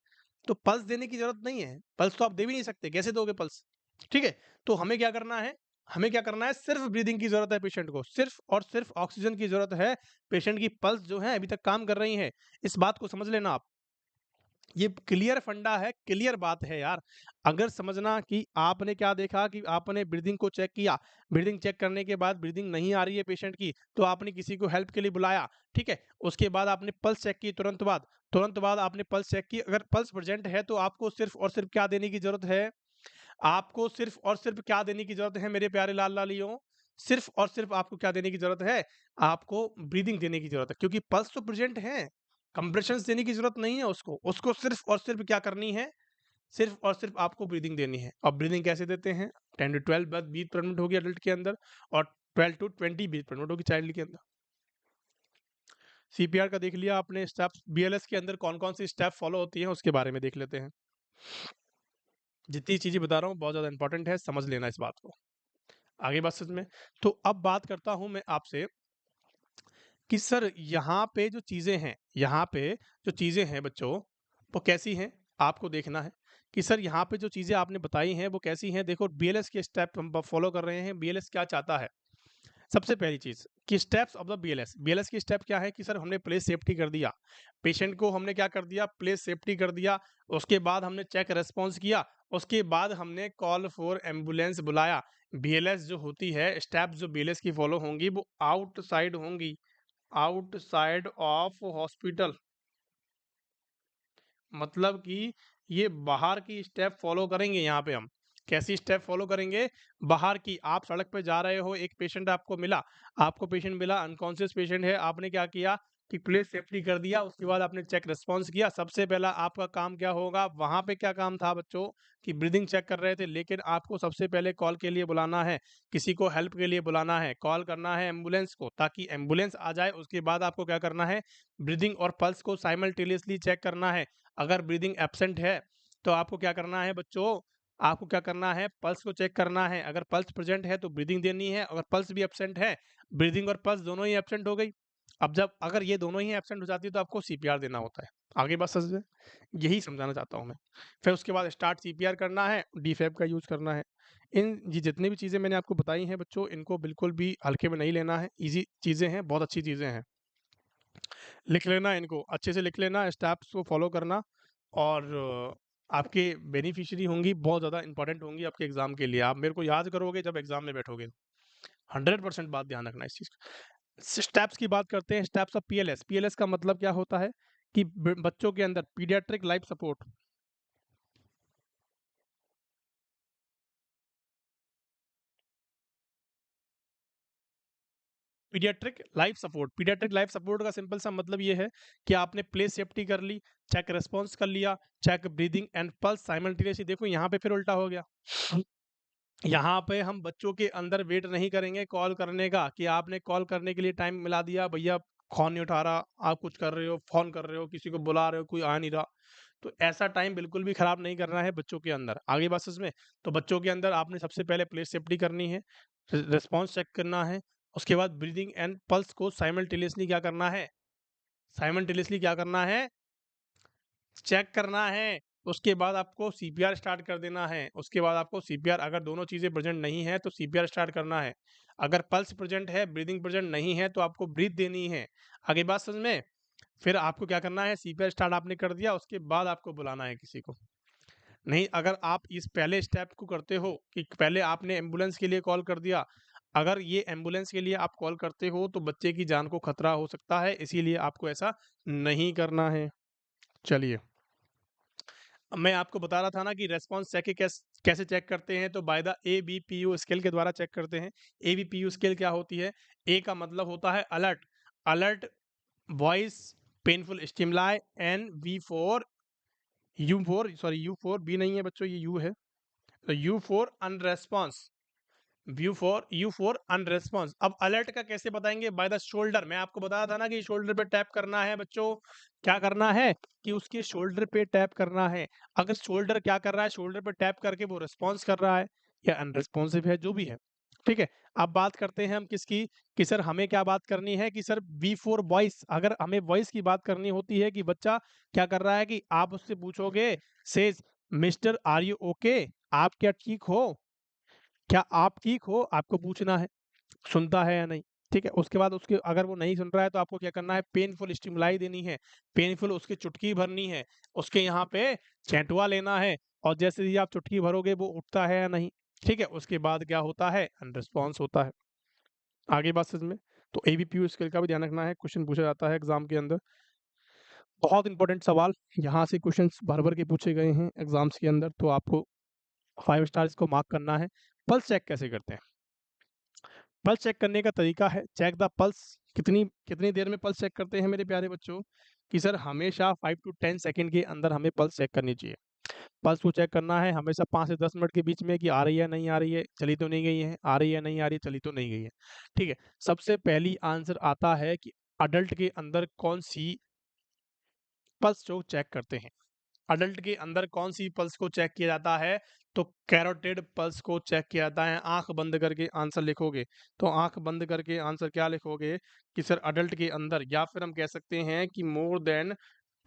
Speaker 1: तो पल्स देने की जरूरत नहीं है, पल्स तो आप दे भी नहीं सकते, कैसे दोगे पल्स, ठीक है। तो हमें क्या करना है, हमें क्या करना है, सिर्फ ब्रीदिंग की जरूरत है पेशेंट को, सिर्फ और सिर्फ ऑक्सीजन की जरूरत है। पेशेंट की पल्स जो है अभी तक काम कर रही है, इस बात को समझ लेना आप। ये क्लियर फंडा है, क्लियर बात है यार। अगर समझना कि आपने क्या देखा कि आपने ब्रीदिंग को चेक किया, ब्रीदिंग चेक करने के बाद ब्रीदिंग नहीं आ रही है पेशेंट की, तो आपने किसी को हेल्प के लिए बुलाया, ठीक है। उसके बाद आपने पल्स चेक की, तुरंत बाद आपने पल्स चेक की। अगर पल्स प्रेजेंट है तो आपको सिर्फ और सिर्फ क्या देने की जरूरत है, आपको सिर्फ और सिर्फ क्या देने की जरूरत है मेरे प्यारे लाल लालियों, सिर्फ और सिर्फ आपको क्या देने की जरूरत है, आपको ब्रीदिंग देने की जरूरत है, क्योंकि पल्स तो प्रेजेंट है। कंप्रेशंस देने की जरूरत नहीं है उसको, उसको सिर्फ और सिर्फ क्या करनी है, सिर्फ और सिर्फ आपको ब्रीदिंग देनी है। और ब्रीदिंग कैसे देते हैं, 10 to 12 ब्रीथ पर मिनट होगी अडल्ट के अंदर, और 12 to 20 ब्रीथ पर मिनट होगी चाइल्ड के अंदर। सीपीआर का देख लिया आपने स्टेप्स, बीएलएस के अंदर कौन कौन सी स्टेप फॉलो होती हैं उसके बारे में देख लेते हैं। जितनी चीजें बता रहा हूँ बहुत ज्यादा इंपॉर्टेंट है, समझ लेना इस बात को। आगे बात सच में, तो अब बात करता हूं मैं आपसे कि सर यहाँ पे जो चीजें हैं, यहाँ पे जो चीजें हैं बच्चों, वो कैसी हैं, आपको देखना है कि सर यहाँ पे जो चीजें आपने बताई हैं वो कैसी हैं। देखो बीएलएस के स्टेप हम फॉलो कर रहे हैं, बीएलएस क्या चाहता है। सबसे पहली चीज कि steps of the BLS, BLS की स्टेप क्या है कि सर हमने प्लेस सेफ्टी कर दिया, पेशेंट को हमने क्या कर दिया, प्लेस सेफ्टी कर दिया। उसके बाद हमने चेक रेस्पॉन्स किया, उसके बाद हमने कॉल फॉर एम्बुलेंस बुलाया। बीएलएस जो होती है, स्टेप्स जो बीएलएस की फॉलो होंगी वो आउटसाइड होंगी, आउटसाइड ऑफ हॉस्पिटल, मतलब कि ये बाहर की स्टेप फॉलो करेंगे। यहाँ पे हम कैसी स्टेप फॉलो करेंगे, बाहर की। आप सड़क पे जा रहे हो, एक पेशेंट आपको पेशेंट मिला, अनकॉन्शियस पेशेंट है, आपने क्या किया कि प्लेस सेफ्टी कर दिया, उसके बाद आपने चेक रिस्पॉन्स किया। सबसे पहला आपका काम क्या होगा, वहां पे क्या काम था बच्चों कि ब्रीदिंग चेक कर रहे थे, लेकिन आपको सबसे पहले कॉल के लिए बुलाना है, किसी को हेल्प के लिए बुलाना है, कॉल करना है एम्बुलेंस को, ताकि एम्बुलेंस आ जाए। उसके बाद आपको क्या करना है, ब्रीदिंग और पल्स को साइमल्टेनियसली चेक करना है। अगर ब्रीदिंग एब्सेंट है तो आपको क्या करना है बच्चों, आपको क्या करना है, पल्स को चेक करना है। अगर पल्स प्रेजेंट है तो ब्रीदिंग देनी है, अगर पल्स भी एब्सेंट है, ब्रीदिंग और पल्स दोनों ही एब्सेंट हो गई। अब जब अगर ये दोनों ही एब्सेंट हो जाती है तो आपको सीपीआर देना होता है। आगे बात समझ में, यही समझाना चाहता हूँ मैं। फिर उसके बाद स्टार्ट सीपीआर करना है, डीफैब का यूज करना है। इन ये जितनी भी चीज़ें मैंने आपको बताई हैं बच्चों, इनको बिल्कुल भी हल्के में नहीं लेना है, इजी चीज़ें हैं, बहुत अच्छी चीज़ें हैं। लिख लेना, इनको अच्छे से लिख लेना, स्टेप्स को फॉलो करना, और आपके बेनिफिशियरी होंगी, बहुत ज़्यादा इंपॉर्टेंट होंगी आपके एग्जाम के लिए। आप मेरे को याद करोगे जब एग्जाम में बैठोगे, 100% बात ध्यान रखना इस चीज़ का। स्टेप्स की बात करते हैं, स्टेप्स ऑफ पीएलएस। पीएलएस का मतलब क्या होता है कि बच्चों के अंदर paediatric life support, paediatric life support का सिंपल सा मतलब ये है कि आपने प्लेस सेफ्टी कर ली, चेक रेस्पॉन्स कर लिया, check breathing and pulse simultaneously. देखो यहाँ पे फिर उल्टा हो गया, यहाँ पे हम बच्चों के अंदर वेट नहीं करेंगे कॉल करने का, कि आपने कॉल करने के लिए टाइम मिला दिया, भैया फोन नहीं उठा रहा, आप कुछ कर रहे हो, फोन कर रहे हो, किसी को बुला रहे हो, कोई आ नहीं रहा। तो ऐसा टाइम बिल्कुल भी खराब नहीं करना है बच्चों के अंदर। आगे बात में, तो बच्चों के अंदर आपने सबसे पहले प्लेस सेफ्टी करनी है, रिस्पॉन्स चेक करना है, उसके बाद ब्रीदिंग एंड पल्स को साइमल्टेनियसली क्या करना है, साइमल्टेनियसली क्या करना है, चेक करना है। उसके बाद आपको सीपीआर स्टार्ट कर देना है। उसके बाद आपको सीपीआर, अगर दोनों चीज़ें प्रेजेंट नहीं है तो सीपीआर स्टार्ट करना है। अगर पल्स प्रेजेंट है, ब्रीदिंग प्रेजेंट नहीं है, तो आपको ब्रीथ देनी है। आगे बात समझ में, फिर आपको क्या करना है, सीपीआर स्टार्ट आपने कर दिया, उसके बाद आपको बुलाना है किसी को। नहीं, अगर आप इस पहले स्टेप को करते हो कि पहले आपने एम्बुलेंस के लिए कॉल कर दिया, अगर ये एम्बुलेंस के लिए आप कॉल करते हो तो बच्चे की जान को खतरा हो सकता है, इसीलिए आपको ऐसा नहीं करना है। चलिए, मैं आपको बता रहा था ना कि रेस्पॉन्स चेक कैसे चेक करते हैं, तो बाय द ABPU स्केल के द्वारा चेक करते हैं। ABPU स्केल क्या होती है, ए का मतलब होता है alert, alert voice painful stimuli, and V for U for B नहीं है बच्चों, ये यू है, तो U for unresponse, U for unresponse. अब अलर्ट का कैसे बताएंगे, बाय द शोल्डर। मैं आपको बताया था ना कि शोल्डर पे टैप करना है बच्चों, क्या करना है कि उसके शोल्डर पे टैप करना है। अगर शोल्डर क्या कर रहा है, शोल्डर पे टैप करके वो रिस्पॉन्स कर रहा है या अनरिस्पॉन्सिव है, जो भी है, ठीक है। अब बात करते हैं हम किसकी, कि सर हमें क्या बात करनी है, कि सर V4 वॉइस। अगर हमें वॉइस की बात करनी होती है कि बच्चा क्या कर रहा है, कि आप उससे पूछोगे, says mister are you okay, आप क्या ठीक हो, क्या आप ठीक हो? आपको पूछना है, सुनता है या नहीं? ठीक है? उसके बाद उसके अगर वो नहीं सुन रहा है तो आपको क्या करना है, पेनफुल स्टिमुलाई देनी है, पेनफुल उसकी चुटकी भरनी है, उसके यहाँ पे चेंटुआ लेना है और जैसे ही आप चुटकी भरोगे वो उठता है या नहीं, ठीक है? उसके बाद क्या होता है, अनरिस्पॉन्स होता है। आगे बात समझ में? तो एबीपीयू स्किल का भी ध्यान रखना है, क्वेश्चन पूछा जाता है एग्ज़ाम के अंदर। बहुत इंपॉर्टेंट सवाल, यहाँ से क्वेश्चंस भर-भर के पूछे गए हैं एग्ज़ाम्स के अंदर, तो आपको 5 स्टार इसको मार्क करना है। पल्स चेक कैसे करते हैं? पल्स चेक करने का तरीका है, चेक द पल्स। कितनी कितनी देर में पल्स चेक करते हैं मेरे प्यारे बच्चों? कि सर हमेशा 5 टू 10 सेकंड के अंदर हमें पल्स चेक करनी चाहिए। पल्स को चेक करना है हमेशा 5 से 10 मिनट के बीच में कि आ रही है, नहीं आ रही है, चली तो नहीं गई है, आ रही है, नहीं आ रही है, चली तो नहीं गई है। ठीक है? सबसे पहली आंसर आता है कि अडल्ट के अंदर कौन-सी पल्स जो चेक करते हैं। अडल्ट के अंदर कौन-सी पल्स को चेक किया जाता है? तो कैरोटिड पल्स को चेक किया जाता है। आँख बंद करके आंसर लिखोगे, तो आँख बंद करके आंसर क्या लिखोगे कि सर अडल्ट के अंदर या फिर हम कह सकते हैं कि मोर देन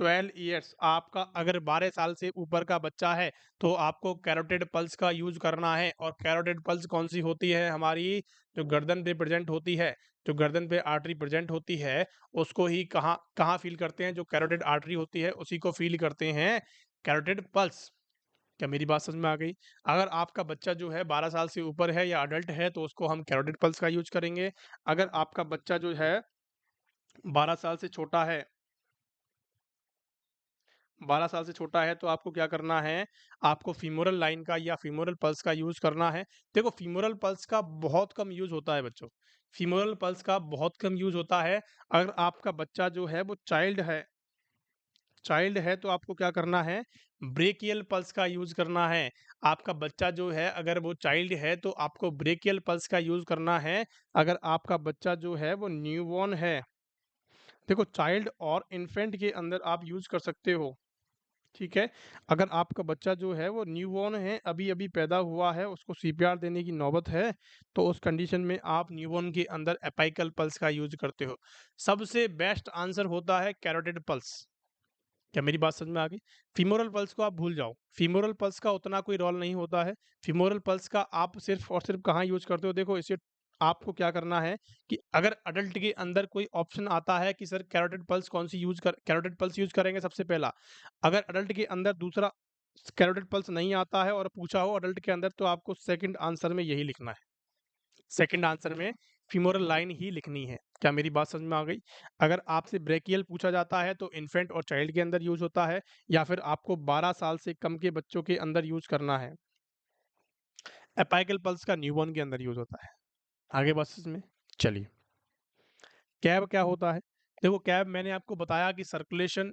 Speaker 1: 12 इयर्स आपका अगर 12 साल से ऊपर का बच्चा है, तो आपको कैरोटिड पल्स का यूज़ करना है और कैरोटिड पल्स कौन-सी होती है हमारी जो गर्दन पे प्रेज़ेंट होती है, जो गर्दन पे आर्टरी प्रेज़ेंट होती है, उसको ही कहाँ कहाँ फ़ील करते हैं? जो कैरोटिड आर्टरी होती है, उसी को फ़ील करते हैं कैरोटिड पल्स। क्या मेरी बात समझ में आ गई? अगर आपका बच्चा जो है 12 साल से ऊपर है या अडल्ट है तो उसको हम कैरोटिड पल्स का यूज़ करेंगे। अगर आपका बच्चा जो है 12 साल से छोटा है 12 साल से छोटा है तो आपको क्या करना है, आपको फीमोरल लाइन का या फीमोरल पल्स का यूज़ करना है। देखो फीमोरल पल्स का बहुत कम यूज़ होता है बच्चों, फीमोरल पल्स का बहुत कम यूज़ होता है। अगर आपका बच्चा जो है वो चाइल्ड है तो आपको क्या करना है, ब्रेकियल पल्स का यूज़ करना है। आपका बच्चा जो है अगर वो चाइल्ड है तो आपको ब्रेकियल पल्स का यूज़ करना है। अगर आपका बच्चा जो है वो न्यूबॉर्न है, देखो चाइल्ड और इन्फेंट के अंदर आप यूज़ कर सकते हो, ठीक है? अगर आपका बच्चा जो है वो न्यूबॉर्न है, अभी-अभी पैदा हुआ है, उसको सीपीआर देने की नौबत है, तो उस कंडीशन में आप न्यूबॉर्न के अंदर एपिकल पल्स का यूज़ करते हो। सबसे बेस्ट आंसर होता है कैरोटिड पल्स। क्या मेरी बात समझ में आ गई? फीमोरल पल्स को आप भूल जाओ। फीमोरल पल्स का उतना कोई रोल नहीं होता है। फीमोरल पल्स का आप सिर्फ़ और सिर्फ़ कहाँ यूज़ करते हो? देखो इसे आपको क्या करना है कि अगर अडल्ट के अंदर कोई ऑप्शन आता है कि सर कैरोटिड पल्स यूज़ करेंगे सबसे पहला। अगर अडल्ट के अंदर दूसरा कैरोटिड पल्स नहीं आता है और पूछा हो अडल्ट के अंदर तो आपको सेकंड आंसर में यही लिखना है। सेकंड आंसर में फीमोरल लाइन ही लिखनी है। क्या मेरी बात समझ में आ गई? अगर आपसे ब्रेकियल पूछा जाता है तो इन्फेंट और चाइल्ड के अंदर यूज़ होता है या फिर आपको 12 साल से कम के बच्चों के अंदर यूज़ करना है। एपिकल पल्स का न्यूबॉर्न के अंदर यूज़ होता है। आगे बात समझ में? चलिए, कैब क्या होता है? देखो कैब मैंने आपको बताया कि सर्कुलेशन,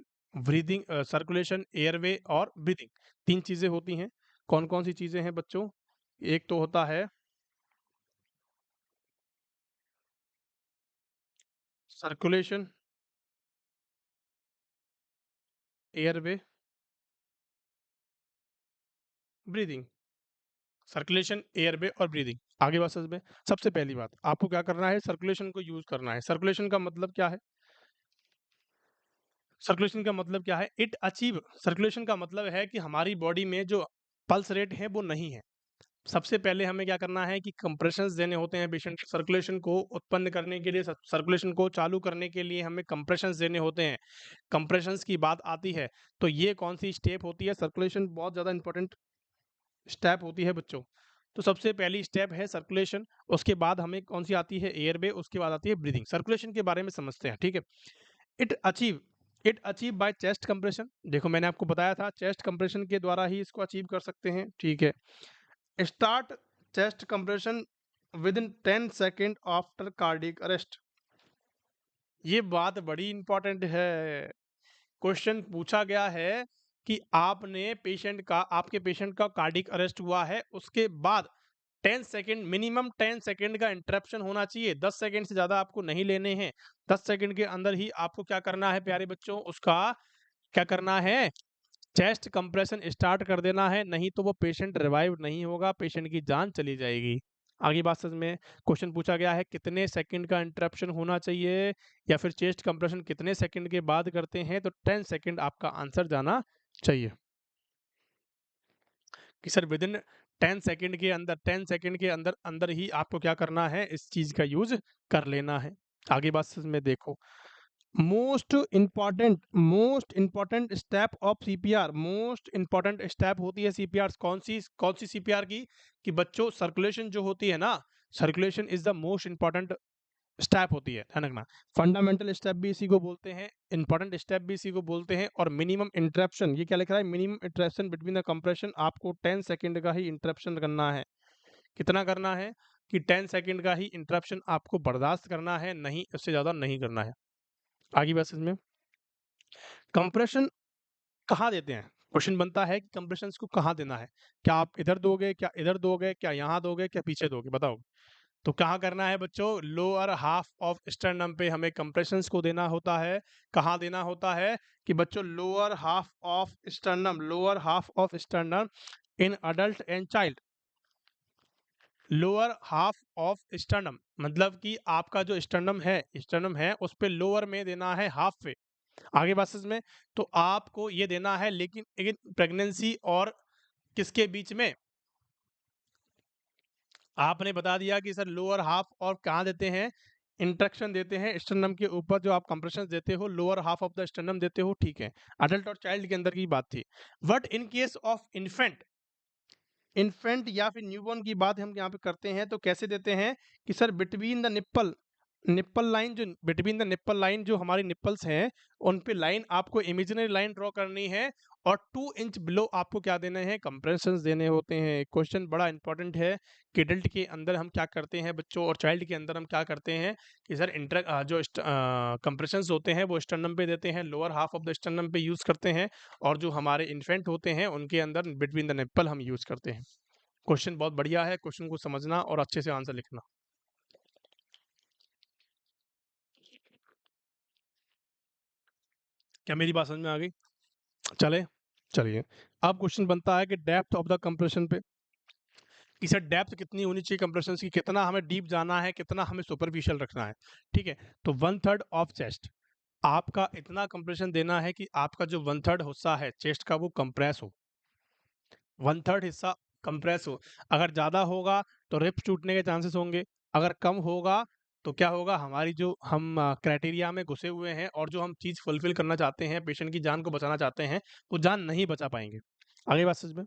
Speaker 1: एयरवे और ब्रीथिंग 3 चीज़ें होती हैं। कौन-कौन सी चीज़ें हैं बच्चों? एक तो होता है circulation, airway, breathing. Circulation, airway और ब्रीदिंग। आगे बात समझ में? सबसे पहली बात, आपको क्या करना है सर्कुलेशन को यूज़ करना है। सर्कुलेशन का मतलब क्या है? सर्कुलेशन का मतलब क्या है? सर्कुलेशन का मतलब है कि हमारी बॉडी में जो पल्स रेट है वो नहीं है। सबसे पहले हमें क्या करना है कि कंप्रेशंस देने होते हैं पेशेंट को सर्कुलेशन को उत्पन्न करने के लिए सर्कुलेशन को चालू करने के लिए हमें कंप्रेशंस देने होते हैं। कंप्रेशंस की बात आती है, तो ये कौन-सी स्टेप होती है? सर्कुलेशन बहुत ज़्यादा इंपॉर्टेंट स्टेप होती है बच्चों। तो सबसे पहली स्टेप है सर्कुलेशन, उसके बाद हमें कौन-सी आती है एयरवे, उसके बाद आती है ब्रीथिंग। सर्कुलेशन के बारे में समझते हैं, ठीक है? It achieve it achieve by chest compression. देखो मैंने आपको बताया था चेस्ट कंप्रेशन के द्वारा ही इसको अचीव कर सकते हैं, ठीक है? Start chest compression within 10 second after cardiac arrest. ये बात बड़ी इंपॉर्टेंट है। क्वेश्चन पूछा गया है कि आपके पेशेंट का कार्डियक अरेस्ट हुआ है, उसके बाद 10 सेकंड मिनिमम 10 सेकंड का इंटरप्शन होना चाहिए। 10 सेकंड से ज़्यादा आपको नहीं लेने हैं। 10 सेकंड के अंदर ही आपको क्या करना है प्यारे बच्चों, उसका क्या करना है? चेस्ट कंप्रेशन स्टार्ट कर देना है, नहीं तो वो पेशेंट रिवाइव नहीं होगा, पेशेंट की जान चली जाएगी। आगे बात समझ में? क्वेश्चन पूछा गया है कितने सेकंड का इंटरप्शन होना चाहिए या फिर चेस्ट कंप्रेशन कितने सेकंड के बाद करते हैं, तो 10 सेकंड आपका आंसर जाना चाहिए। कि सर विदिन 10 सेकंड के अंदर 10 सेकंड के अंदर अंदर ही आपको क्या करना है, इस चीज का यूज कर लेना है। आगे बात में देखो, most important step of CPR, most important step होती है सीपीआर, कौन सी सीपीआर की, कि बच्चों सर्कुलेशन जो होती है ना, circulation is the most important step होती है, ध्यान रखना। फंडामेंटल स्टेप भी इसी को बोलते हैं, इंपॉर्टेंट स्टेप भी इसी को बोलते हैं, और मिनिमम इंटरप्शन, ये क्या लिख रहा है, minimum interruption between the compression, आपको 10 सेकंड का ही इंटरप्शन करना है। कितना करना है, कि 10 सेकंड का ही इंटरप्शन आपको बर्दाश्त करना है, नहीं उससे ज्यादा नहीं करना है। आगे बात इसमें, कंप्रेशन कहाँ देते हैं, क्वेश्चन बनता है कि कंप्रेशन को कहाँ देना है, क्या आप इधर दोगे, क्या इधर दोगे, क्या यहाँ दोगे, क्या पीछे दोगे, बताओ। तो कहाँ करना है बच्चों, लोअर हाफ ऑफ स्टर्नम पे हमें कंप्रेशंस को देना होता है। कहाँ देना होता है, कि बच्चों lower half of sternum, lower half of sternum in adult and child. Lower half of sternum मतलब कि आपका जो स्टर्नम है उस पे लोअर में देना है, हाफ पे। आगे बात में, तो आपको ये देना है, लेकिन प्रेगनेंसी और किसके बीच में, आपने बता दिया कि सर लोअर हाफ, और कहाँ देते हैं, इंट्रक्शन देते हैं स्टर्नम के ऊपर, जो आप कंप्रेशन देते हो lower half of the sternum देते हो, ठीक है। अडल्ट और चाइल्ड के अंदर की बात थी। But in case of infant या फिर न्यूबॉर्न की बात हम यहाँ पे करते हैं, तो कैसे देते हैं, कि sir between the nipple line, जो बिटवीन द निप्पल लाइन, जो हमारी निप्पल्स हैं उन पे लाइन, आपको इमेजिनरी लाइन ड्रॉ करनी है, और 2 इंच बिलो आपको क्या देने हैं, कंप्रेशंस देने होते हैं। क्वेश्चन बड़ा इंपॉर्टेंट है कि एडल्ट के अंदर हम क्या करते हैं बच्चों, और चाइल्ड के अंदर हम क्या करते हैं, कि सर जो कंप्रेशंस होते हैं वो स्टर्नम पे देते हैं, lower half of the sternum पे यूज करते हैं, और जो हमारे इन्फेंट होते हैं उनके अंदर बिटवीन द निप्पल हम यूज करते हैं। क्वेश्चन बहुत बढ़िया है, क्वेश्चन को समझना और अच्छे से आंसर लिखना। क्या मेरी बात समझ में आ गई, चले चलिए। अब क्वेश्चन बनता है कि डेप्थ ऑफ द कंप्रेशन पे, कि सर डेप्थ कितनी होनी चाहिए कंप्रेशन की, कितना हमें डीप जाना है, कितना हमें सुपरफिशियल रखना है, ठीक है। तो 1/3 ऑफ चेस्ट, आपका इतना कंप्रेशन देना है कि आपका जो 1/3 हिस्सा है चेस्ट का वो कंप्रेस हो, 1/3 हिस्सा कंप्रेस हो। अगर ज्यादा होगा तो रिप्स टूटने के चांसेस होंगे, अगर कम होगा तो क्या होगा, हमारी जो हम क्राइटेरिया में घुसे हुए हैं और जो हम चीज फुलफिल करना चाहते हैं, पेशेंट की जान को बचाना चाहते हैं, वो जान नहीं बचा पाएंगे। आगे बात समझ में,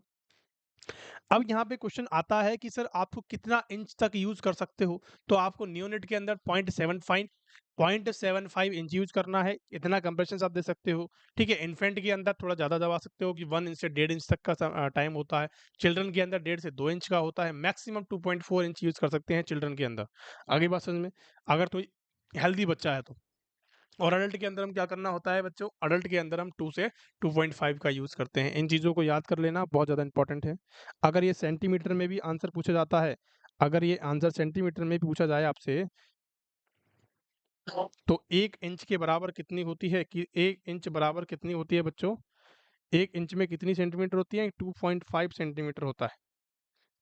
Speaker 1: अब यहाँ पे क्वेश्चन आता है कि सर आपको कितना इंच तक यूज कर सकते हो, तो आपको नियोनेट के अंदर 0.75 इंच यूज करना है, इतना कंप्रेशन आप दे सकते हो, ठीक है। इन्फेंट के अंदर थोड़ा ज्यादा दबा सकते हो कि 1 इंच से 1.5 इंच तक का टाइम होता है, चिल्ड्रन के अंदर 1.5 से 2 इंच का होता है, मैक्सिमम 2.4 इंच यूज कर सकते हैं चिल्ड्रन के अंदर। आगे बात समझ में, अगर कोई हेल्दी बच्चा है तो। और अडल्ट के अंदर हम क्या करना होता है बच्चों, अडल्ट के अंदर हम 2 से 2.5 का यूज करते हैं। इन चीजों को याद कर लेना, बहुत ज्यादा इंपॉर्टेंट है। अगर ये सेंटीमीटर में भी आंसर पूछा जाता है, अगर ये आंसर सेंटीमीटर में भी पूछा जाए आपसे, तो 1 इंच के बराबर कितनी होती है, कि 1 इंच बराबर कितनी होती है बच्चों, 1 इंच में कितनी सेंटीमीटर होती है, 2.5 सेंटीमीटर होता है।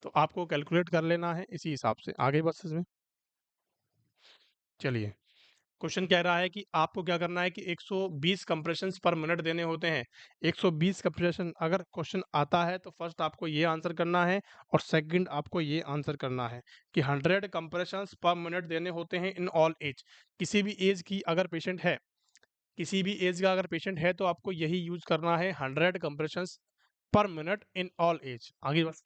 Speaker 1: तो आपको कैलकुलेट कर लेना है इसी हिसाब से। आगे बस इसमें चलिए, क्वेश्चन कह रहा है कि आपको क्या करना है, कि 120 कंप्रेशंस पर मिनट देने होते हैं। 120 कंप्रेशन अगर क्वेश्चन आता है तो फर्स्ट आपको ये आंसर करना है, और सेकंड आपको ये आंसर करना है कि 100 कंप्रेशंस पर मिनट देने होते हैं इन ऑल एज। किसी भी एज की अगर पेशेंट है, किसी भी एज का अगर पेशेंट है, तो आपको यही यूज करना है, 100 कंप्रेशंस पर मिनट इन ऑल एज। आगे बस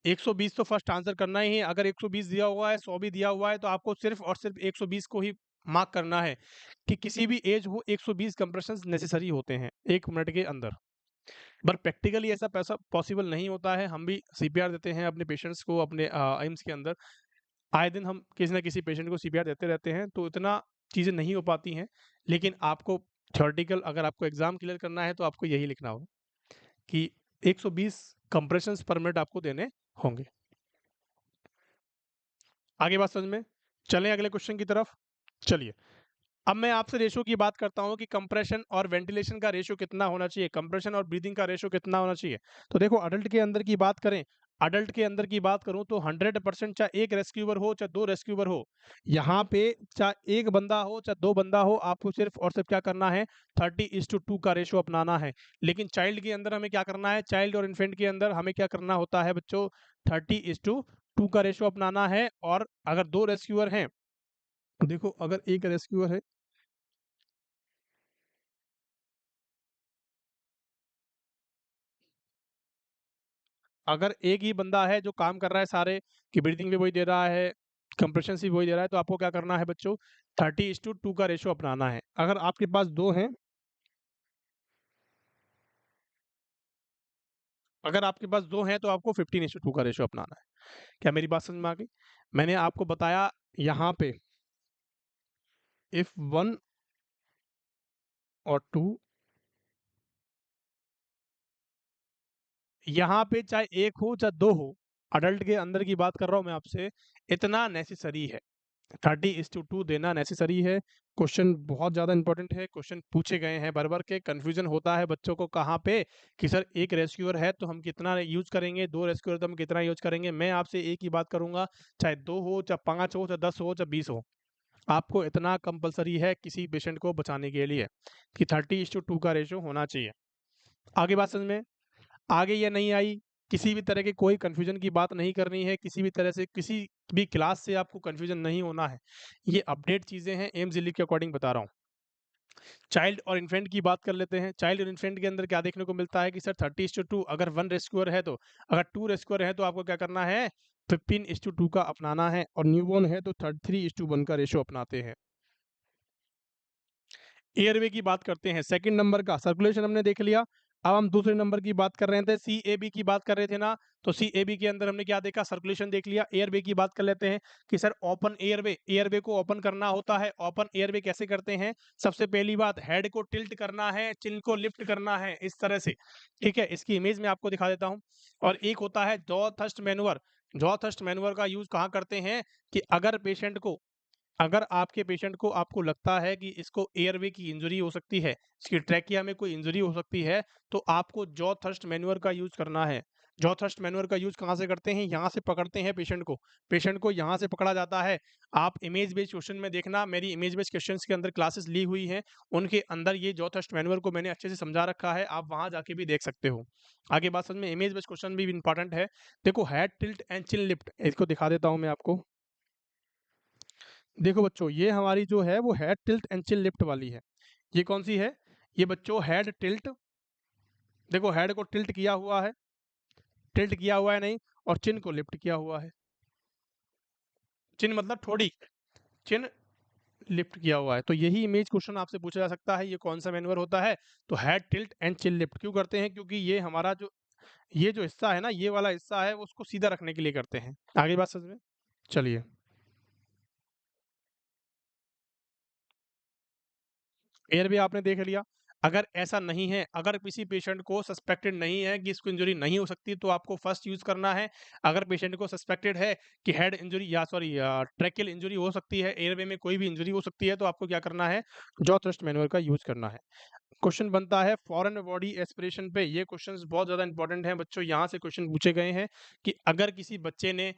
Speaker 1: 120 तो फर्स्ट आंसर करना ही है। अगर 120 दिया हुआ है, 100 भी दिया हुआ है, तो आपको सिर्फ और सिर्फ 120 को ही मार्क करना है, कि किसी भी एज हो 120 कंप्रेशंस नेसेसरी होते हैं 1 मिनट के अंदर। पर प्रैक्टिकली ऐसा पैसा पॉसिबल नहीं होता है। हम भी सीपीआर देते हैं अपने पेशेंट्स को, अपने एम्स के अंदर आए दिन हम किसी ना किसी पेशेंट को सीपीआर देते रहते हैं, तो इतना चीज़ें नहीं हो पाती हैं। लेकिन आपको थ्योरेटिकल, अगर आपको एग्जाम क्लियर करना है, तो आपको यही लिखना होगा कि 120 कंप्रेशंस पर मिनट आपको देने होंगे। आगे बात समझ में, चलें अगले क्वेश्चन की तरफ। चलिए, अब मैं आपसे रेशो की बात करता हूं कि कंप्रेशन और वेंटिलेशन का रेशो कितना होना चाहिए, कंप्रेशन और ब्रीदिंग का रेशो कितना होना चाहिए। तो देखो, अडल्ट के अंदर की बात करें, अडल्ट के अंदर की बात करूं तो 100%, चाहे एक रेस्क्यूवर हो चाहे 2 रेस्क्यूवर हो, यहाँ पे चाहे एक बंदा हो चाहे 2 बंदा हो, आपको सिर्फ और सिर्फ क्या करना है, 30:2 का रेशो अपनाना है। लेकिन चाइल्ड के अंदर हमें क्या करना है, चाइल्ड और इन्फेंट के अंदर हमें क्या करना होता है बच्चों, 30:2 का रेशियो अपनाना है। और अगर 2 रेस्क्यूअर हैं, देखो अगर एक रेस्क्यूअर है, अगर एक ही बंदा है जो काम कर रहा है सारे, कि ब्रीथिंग भी वही दे रहा है, कंप्रेशन भी वही दे रहा है, तो आपको क्या करना है बच्चों, 30:2 का रेशियो अपनाना है। अगर आपके पास 2 हैं, अगर आपके पास 2 हैं तो आपको 15:2 का रेशियो अपनाना है। क्या मेरी बात समझ में आ गई? मैंने आपको बताया यहाँ पे, इफ 1 और 2, यहाँ पे चाहे 1 हो चाहे 2 हो, अडल्ट के अंदर की बात कर रहा हूँ मैं आपसे, इतना नेसेसरी है, 30:2 देना नेसेसरी है। क्वेश्चन बहुत ज़्यादा इंपॉर्टेंट है, क्वेश्चन पूछे गए हैं भर-भर के, कन्फ्यूजन होता है बच्चों को कहाँ पे, कि सर एक रेस्क्यूअर है तो हम कितना यूज़ करेंगे, 2 रेस्क्यूअर तो हम कितना यूज़ करेंगे। मैं आपसे एक ही बात करूँगा, चाहे 2 हो, चाहे 5 हो, चाहे 10 हो, चाहे 20 हो, आपको इतना कंपल्सरी है किसी पेशेंट को बचाने के लिए, कि 30:2 का रेशियो होना चाहिए। आगे बात समझ में आगे या नहीं आई? किसी भी तरह की कोई कन्फ्यूजन की बात नहीं करनी है, किसी भी तरह से किसी भी क्लास से आपको कन्फ्यूजन नहीं होना है। ये अपडेट चीज़ें हैं, एम्स दिल्ली के अकॉर्डिंग बता रहा हूँ। चाइल्ड और इन्फेंट की बात कर लेते हैं। चाइल्ड और इन्फेंट के अंदर क्या देखने को मिलता है कि सर 30:2, अगर 1 रेस्क्यूअर है तो, अगर 2 रेस्क्यूअर है तो आपको क्या करना है, 15:2 का अपनाना है, और न्यूबॉर्न है तो 33:1 का रेशियो अपनाते हैं। एयरवे की बात करते हैं, सेकंड नंबर का सर्कुलेशन हमने देख लिया। अब हम दूसरे नंबर की बात कर रहे थे, सीएबी की बात कर रहे थे ना, तो सीएबी के अंदर हमने क्या देखा, सर्कुलेशन देख लिया। एयरवे की बात कर लेते हैं कि सर ओपन एयरवे, एयरवे को ओपन करना होता है। ओपन एयरवे कैसे करते हैं? सबसे पहली बात, हेड को टिल्ट करना है, चिन को लिफ्ट करना है, इस तरह से, ठीक है। इसकी इमेज में आपको दिखा देता हूँ। और एक होता है jaw thrust manure. Jaw thrust manure का यूज कहाँ करते हैं, कि अगर पेशेंट को, अगर आपके पेशेंट को, आपको लगता है कि इसको एयरवे की इंजरी हो सकती है, इसकी ट्रैकिया में कोई इंजरी हो सकती है, तो आपको जॉ थ्रस्ट मैन्युअर का यूज करना है। जॉ थ्रस्ट मैन्युअर का यूज कहाँ से करते हैं? यहाँ से पकड़ते हैं पेशेंट को यहाँ से पकड़ा जाता है। आप इमेज बेस्ड क्वेश्चन में देखना, मेरी इमेज बेस्ड क्वेश्चन के अंदर क्लासेस ली हुई हैं, उनके अंदर ये जॉ थ्रस्ट मैन्युअर को मैंने अच्छे से समझा रखा है, आप वहां जाके भी देख सकते हो। आगे बात समझ में, इमेज बेस्ड क्वेश्चन भी इंपॉर्टेंट है। देखो head tilt and chin lift, इसको दिखा देता हूँ मैं आपको। देखो बच्चों, ये हमारी जो है वो head tilt and chin lift वाली है। ये कौन सी है? ये बच्चों हेड टिल्ट, देखो हेड को टिल्ट किया हुआ है, टिल्ट किया हुआ है नहीं, और चिन को लिफ्ट किया हुआ है। चिन मतलब ठोड़ी, चिन लिफ्ट किया हुआ है। तो यही इमेज क्वेश्चन आपसे पूछा जा सकता है, ये कौन सा मैनुअर होता है? तो head tilt and chin lift क्यों करते हैं? क्योंकि ये हमारा जो, ये जो हिस्सा है ना, ये वाला हिस्सा है, उसको सीधा रखने के लिए करते हैं। आगे बात समझ में, चलिए। एयर भी आपने देख लिया। अगर ऐसा नहीं है, अगर किसी पेशेंट को सस्पेक्टेड नहीं है कि इसको इंजरी नहीं हो सकती, तो आपको फर्स्ट यूज करना है। अगर पेशेंट को सस्पेक्टेड है कि हेड इंजरी या सॉरी ट्रैकियल इंजरी हो सकती है, एयरवे में कोई भी इंजरी हो सकती है, तो आपको क्या करना है? जॉ थ्रस्ट मैनुअल का यूज करना है। क्वेश्चन बनता है फॉरेन बॉडी एस्पिरेशन पे। ये क्वेश्चंस बहुत ज्यादा इंपॉर्टेंट हैं बच्चों, यहाँ से क्वेश्चन पूछे गए हैं कि अगर किसी बच्चे ने,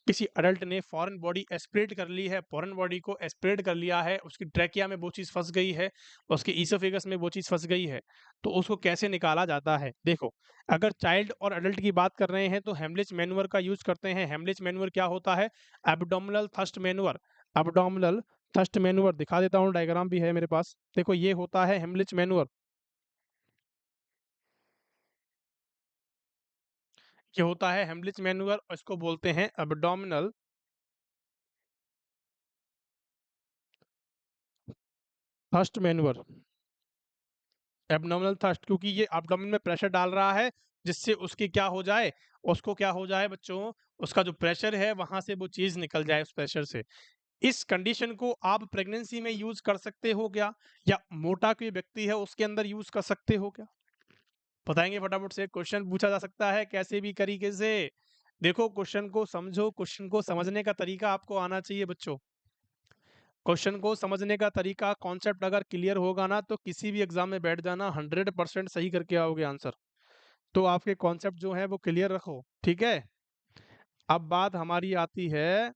Speaker 1: किसी अडल्ट ने फॉरेन बॉडी एस्पिरेट कर ली है, फॉरेन बॉडी को एस्पिरेट कर लिया है, उसकी ट्रैकिया में वो चीज फंस गई है, उसके ईसोफेगस में वो चीज फंस गई है, तो उसको कैसे निकाला जाता है? देखो, अगर चाइल्ड और अडल्ट की बात कर रहे हैं तो हेमलिच मैनुअर का यूज करते हैं। हेमलिच मैनुअर क्या होता है? Abdominal thrust manure. Abdominal thrust manure दिखा देता हूँ, डायग्राम भी है मेरे पास। देखो ये होता है हेमलिच मैनुअर, ये होता है हेमलिच मैनुअर, और इसको बोलते हैं abdominal thrust manure. Abdominal thrust, क्योंकि ये एब्डोमेन में प्रेशर डाल रहा है, जिससे उसकी क्या हो जाए, उसको क्या हो जाए बच्चों, उसका जो प्रेशर है वहां से वो चीज निकल जाए उस प्रेशर से। इस कंडीशन को आप प्रेगनेंसी में यूज कर सकते हो क्या, या मोटा कोई व्यक्ति है उसके अंदर यूज कर सकते हो क्या? बताएंगे फटाफट से, क्वेश्चन पूछा जा सकता है कैसे भी तरीके से। देखो क्वेश्चन को समझो, क्वेश्चन को समझने का तरीका आपको आना चाहिए बच्चों। क्वेश्चन को समझने का तरीका, कॉन्सेप्ट अगर क्लियर होगा ना, तो किसी भी एग्जाम में बैठ जाना, 100% सही करके आओगे आंसर। तो आपके कॉन्सेप्ट जो है वो क्लियर रखो, ठीक है। अब बात हमारी आती है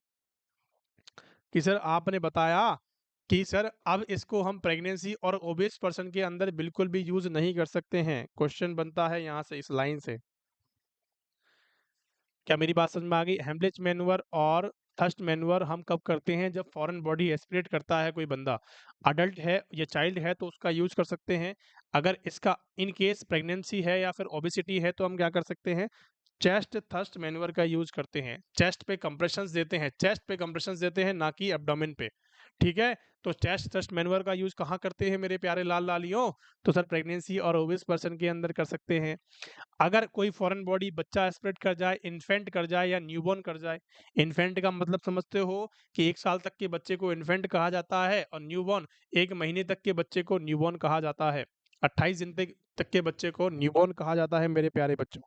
Speaker 1: कि सर आपने बताया कि सर अब इसको हम प्रेगनेंसी और ओबेस पर्सन के अंदर बिल्कुल भी यूज नहीं कर सकते हैं। क्वेश्चन बनता है यहाँ से, इस लाइन से, क्या मेरी बात समझ में आ गई? हेमलेज मैन्युअर और थर्स्ट मैन्युअर हम कब करते हैं? जब फॉरेन बॉडी एस्पिरेट करता है कोई बंदा, अडल्ट है या चाइल्ड है तो उसका यूज कर सकते हैं। अगर इसका इन केस प्रेगनेंसी है या फिर ओबेसिटी है तो हम क्या कर सकते हैं? चेस्ट थ्रस्ट मैन्युअर का यूज करते हैं। चेस्ट पे कंप्रेशंस देते हैं, चेस्ट पे कंप्रेशंस देते हैं, ना कि एब्डोमेन पे। ठीक है, तो चेस्ट थ्रस्ट मैन्युअर का यूज कहाँ करते हैं मेरे प्यारे लाल लालियों? तो सर प्रेगनेंसी और ओबेस पर्सन के अंदर कर सकते हैं। अगर कोई फॉरेन बॉडी बच्चा एस्पिरेट कर जाए, इन्फेंट कर जाए या न्यूबॉर्न कर जाए, इन्फेंट का मतलब समझते हो कि 1 साल तक के बच्चे को इन्फेंट कहा जाता है और न्यूबॉर्न 1 महीने तक के बच्चे को न्यूबॉर्न कहा जाता है। 28 दिन तक के बच्चे को न्यूबॉर्न कहा जाता है मेरे प्यारे बच्चों।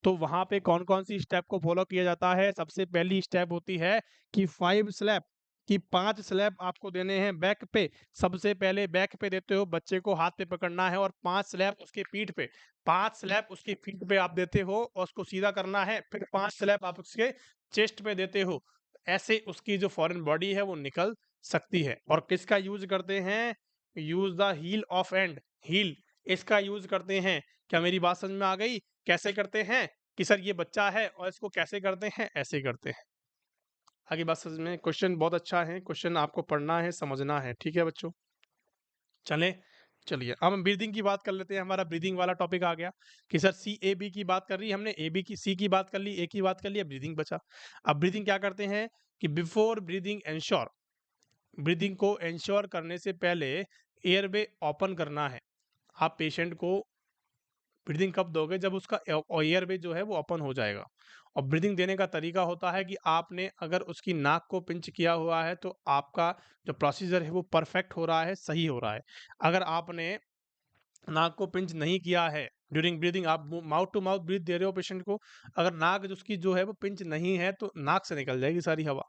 Speaker 1: तो वहाँ पे कौन-कौन सी स्टेप को फॉलो किया जाता है? सबसे पहली स्टेप होती है कि 5 स्लैप, कि 5 स्लैप आपको देने हैं बैक पे। सबसे पहले बैक पे देते हो, बच्चे को हाथ पे पकड़ना है और 5 स्लैप उसके पीठ पे। 5 स्लैप उसकी पीठ पे आप देते हो और उसको सीधा करना है, फिर 5 स्लैप आप उसके चेस्ट पे देते हो। ऐसे उसकी जो फॉरेन बॉडी है वो निकल सकती है। और किसका यूज़ करते हैं? Use the heel of hand, heel इसका यूज़ करते हैं। क्या मेरी बात समझ में आ गई? कैसे करते हैं? कि सर ये बच्चा है और इसको कैसे करते हैं? ऐसे करते हैं। आगे बात समझ में? क्वेश्चन बहुत अच्छा है, क्वेश्चन आपको पढ़ना है, समझना है। ठीक है बच्चों? चलें? चलिए, अब हम ब्रीदिंग की बात कर लेते हैं। हमारा ब्रीदिंग वाला टॉपिक आ गया कि सर सी-ए-बी की बात कर रही हमने, ए-बी की, सी की बात कर ली, ए की बात कर ली, अब ब्रीदिंग बचा। अब ब्रीदिंग क्या करते हैं कि बिफोर ब्रीदिंग एंश्योर, ब्रीदिंग को एंश्योर करने से पहले एयरवे ओपन करना है। आप पेशेंट को ब्रीदिंग कब दोगे? जब उसका एयरवे जो है वो ओपन हो जाएगा। और ब्रीदिंग देने का तरीका होता है कि आपने अगर उसकी नाक को पिंच किया हुआ है तो आपका जो प्रोसीजर है वो परफेक्ट हो रहा है, सही हो रहा है। अगर आपने नाक को पिंच नहीं किया है ड्यूरिंग ब्रीदिंग, आप माउथ टू माउथ ब्रीथ दे रहे हो पेशेंट को, अगर नाक उसकी जो है वो पिंच नहीं है तो नाक से निकल जाएगी सारी हवा।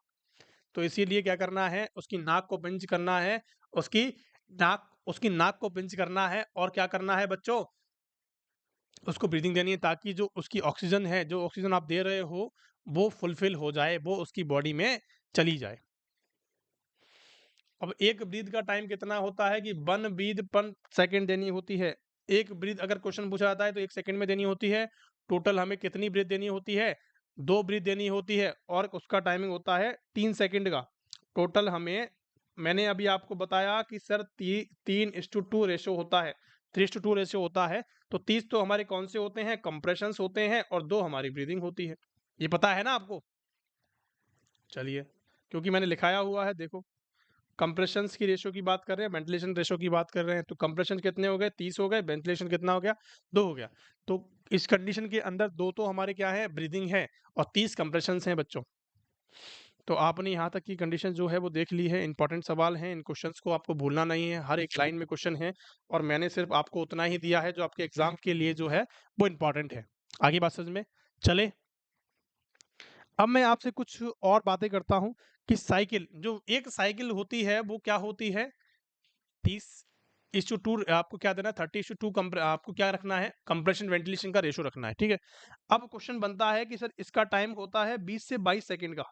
Speaker 1: तो इसीलिए क्या करना है? उसकी नाक को पिंच करना है, उसकी नाक को पिंच करना है और क्या करना है बच्चों? उसको ब्रीदिंग देनी है ताकि जो उसकी ऑक्सीजन है, जो ऑक्सीजन आप दे रहे हो, वो फुलफिल हो जाए, वो उसकी बॉडी में चली जाए। अब एक ब्रीथ का टाइम कितना होता है कि 1 ब्रीथ पर सेकंड देनी होती है। एक ब्रीथ अगर क्वेश्चन पूछा जाता है तो 1 सेकंड में देनी होती है। टोटल हमें कितनी ब्रीथ देनी होती है? 2 ब्रीथ देनी होती है और उसका टाइमिंग होता है 3 सेकंड का। टोटल हमें, मैंने अभी आपको बताया कि सर 3:2 रेशियो होता है, 3:2 रेशियो होता है। तो 30 तो हमारे कौन से होते हैं? कंप्रेशंस होते हैं और 2 हमारी ब्रीदिंग होती है। ये पता है ना आपको? चलिए, क्योंकि मैंने लिखाया हुआ है देखो। कंप्रेशंस की रेशियो की बात कर रहे हैं, वेंटिलेशन रेशियो की बात कर रहे हैं, तो कंप्रेशन कितने हो गए? 30 हो गए। वेंटिलेशन कितना हो गया? 2 हो गया। तो इस कंडीशन के अंदर 2 तो हमारे क्या है? ब्रीदिंग है और 30 कंप्रेशंस हैं बच्चों। तो आपने यहाँ तक की कंडीशन जो है वो देख ली है। इंपॉर्टेंट सवाल हैं, इन क्वेश्चंस को आपको भूलना नहीं है। हर एक लाइन में क्वेश्चन है और मैंने सिर्फ आपको उतना ही दिया है जो आपके एग्जाम के लिए जो है वो इंपॉर्टेंट है। आगे बात समझ में चले। अब मैं आपसे कुछ और बातें करता हूँ कि साइकिल, जो एक साइकिल होती है वो क्या होती है? 30:2 आपको क्या देना है? 30:2 आपको क्या रखना है? कंप्रेशन वेंटिलेशन का रेशियो रखना है। ठीक है। अब क्वेश्चन बनता है कि सर इसका टाइम होता है 20 से 22 सेकंड का।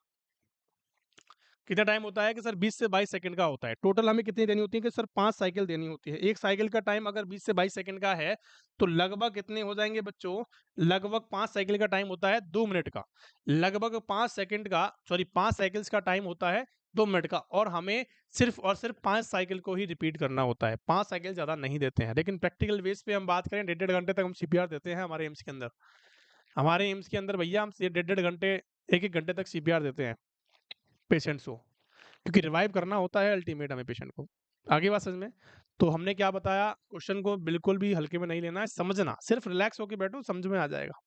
Speaker 1: कितना टाइम होता है? कि सर 20 से 22 सेकंड का होता है। टोटल हमें कितनी देनी होती है? कि सर 5 साइकिल देनी होती है। एक साइकिल का टाइम अगर 20 से 22 सेकंड का है तो लगभग कितने हो जाएंगे बच्चों? लगभग 5 साइकिल का टाइम होता है 2 मिनट का। लगभग 5 सेकंड का, सॉरी 5 साइकिल्स का टाइम होता है 2 मिनट का और हमें सिर्फ और सिर्फ 5 साइकिल को ही रिपीट करना होता है। 5 साइकिल ज़्यादा नहीं देते हैं। लेकिन प्रैक्टिकल बेस पे हम बात करें, डेढ़-डेढ़ घंटे तक हम सीपीआर देते हैं हमारे एम्स के अंदर। हमारे एम्स के अंदर भैया हम डेढ़-डेढ़ घंटे, 1-1 घंटे तक सीपीआर देते हैं पेशेंट्स को। क्योंकि रिवाइव करना होता है अल्टीमेट हमें पेशेंट को। आगे बात समझ में? तो हमने क्या बताया? क्वेश्चन को बिल्कुल भी हल्के में नहीं लेना है, समझना। सिर्फ रिलैक्स होके बैठो, समझ में आ जाएगा।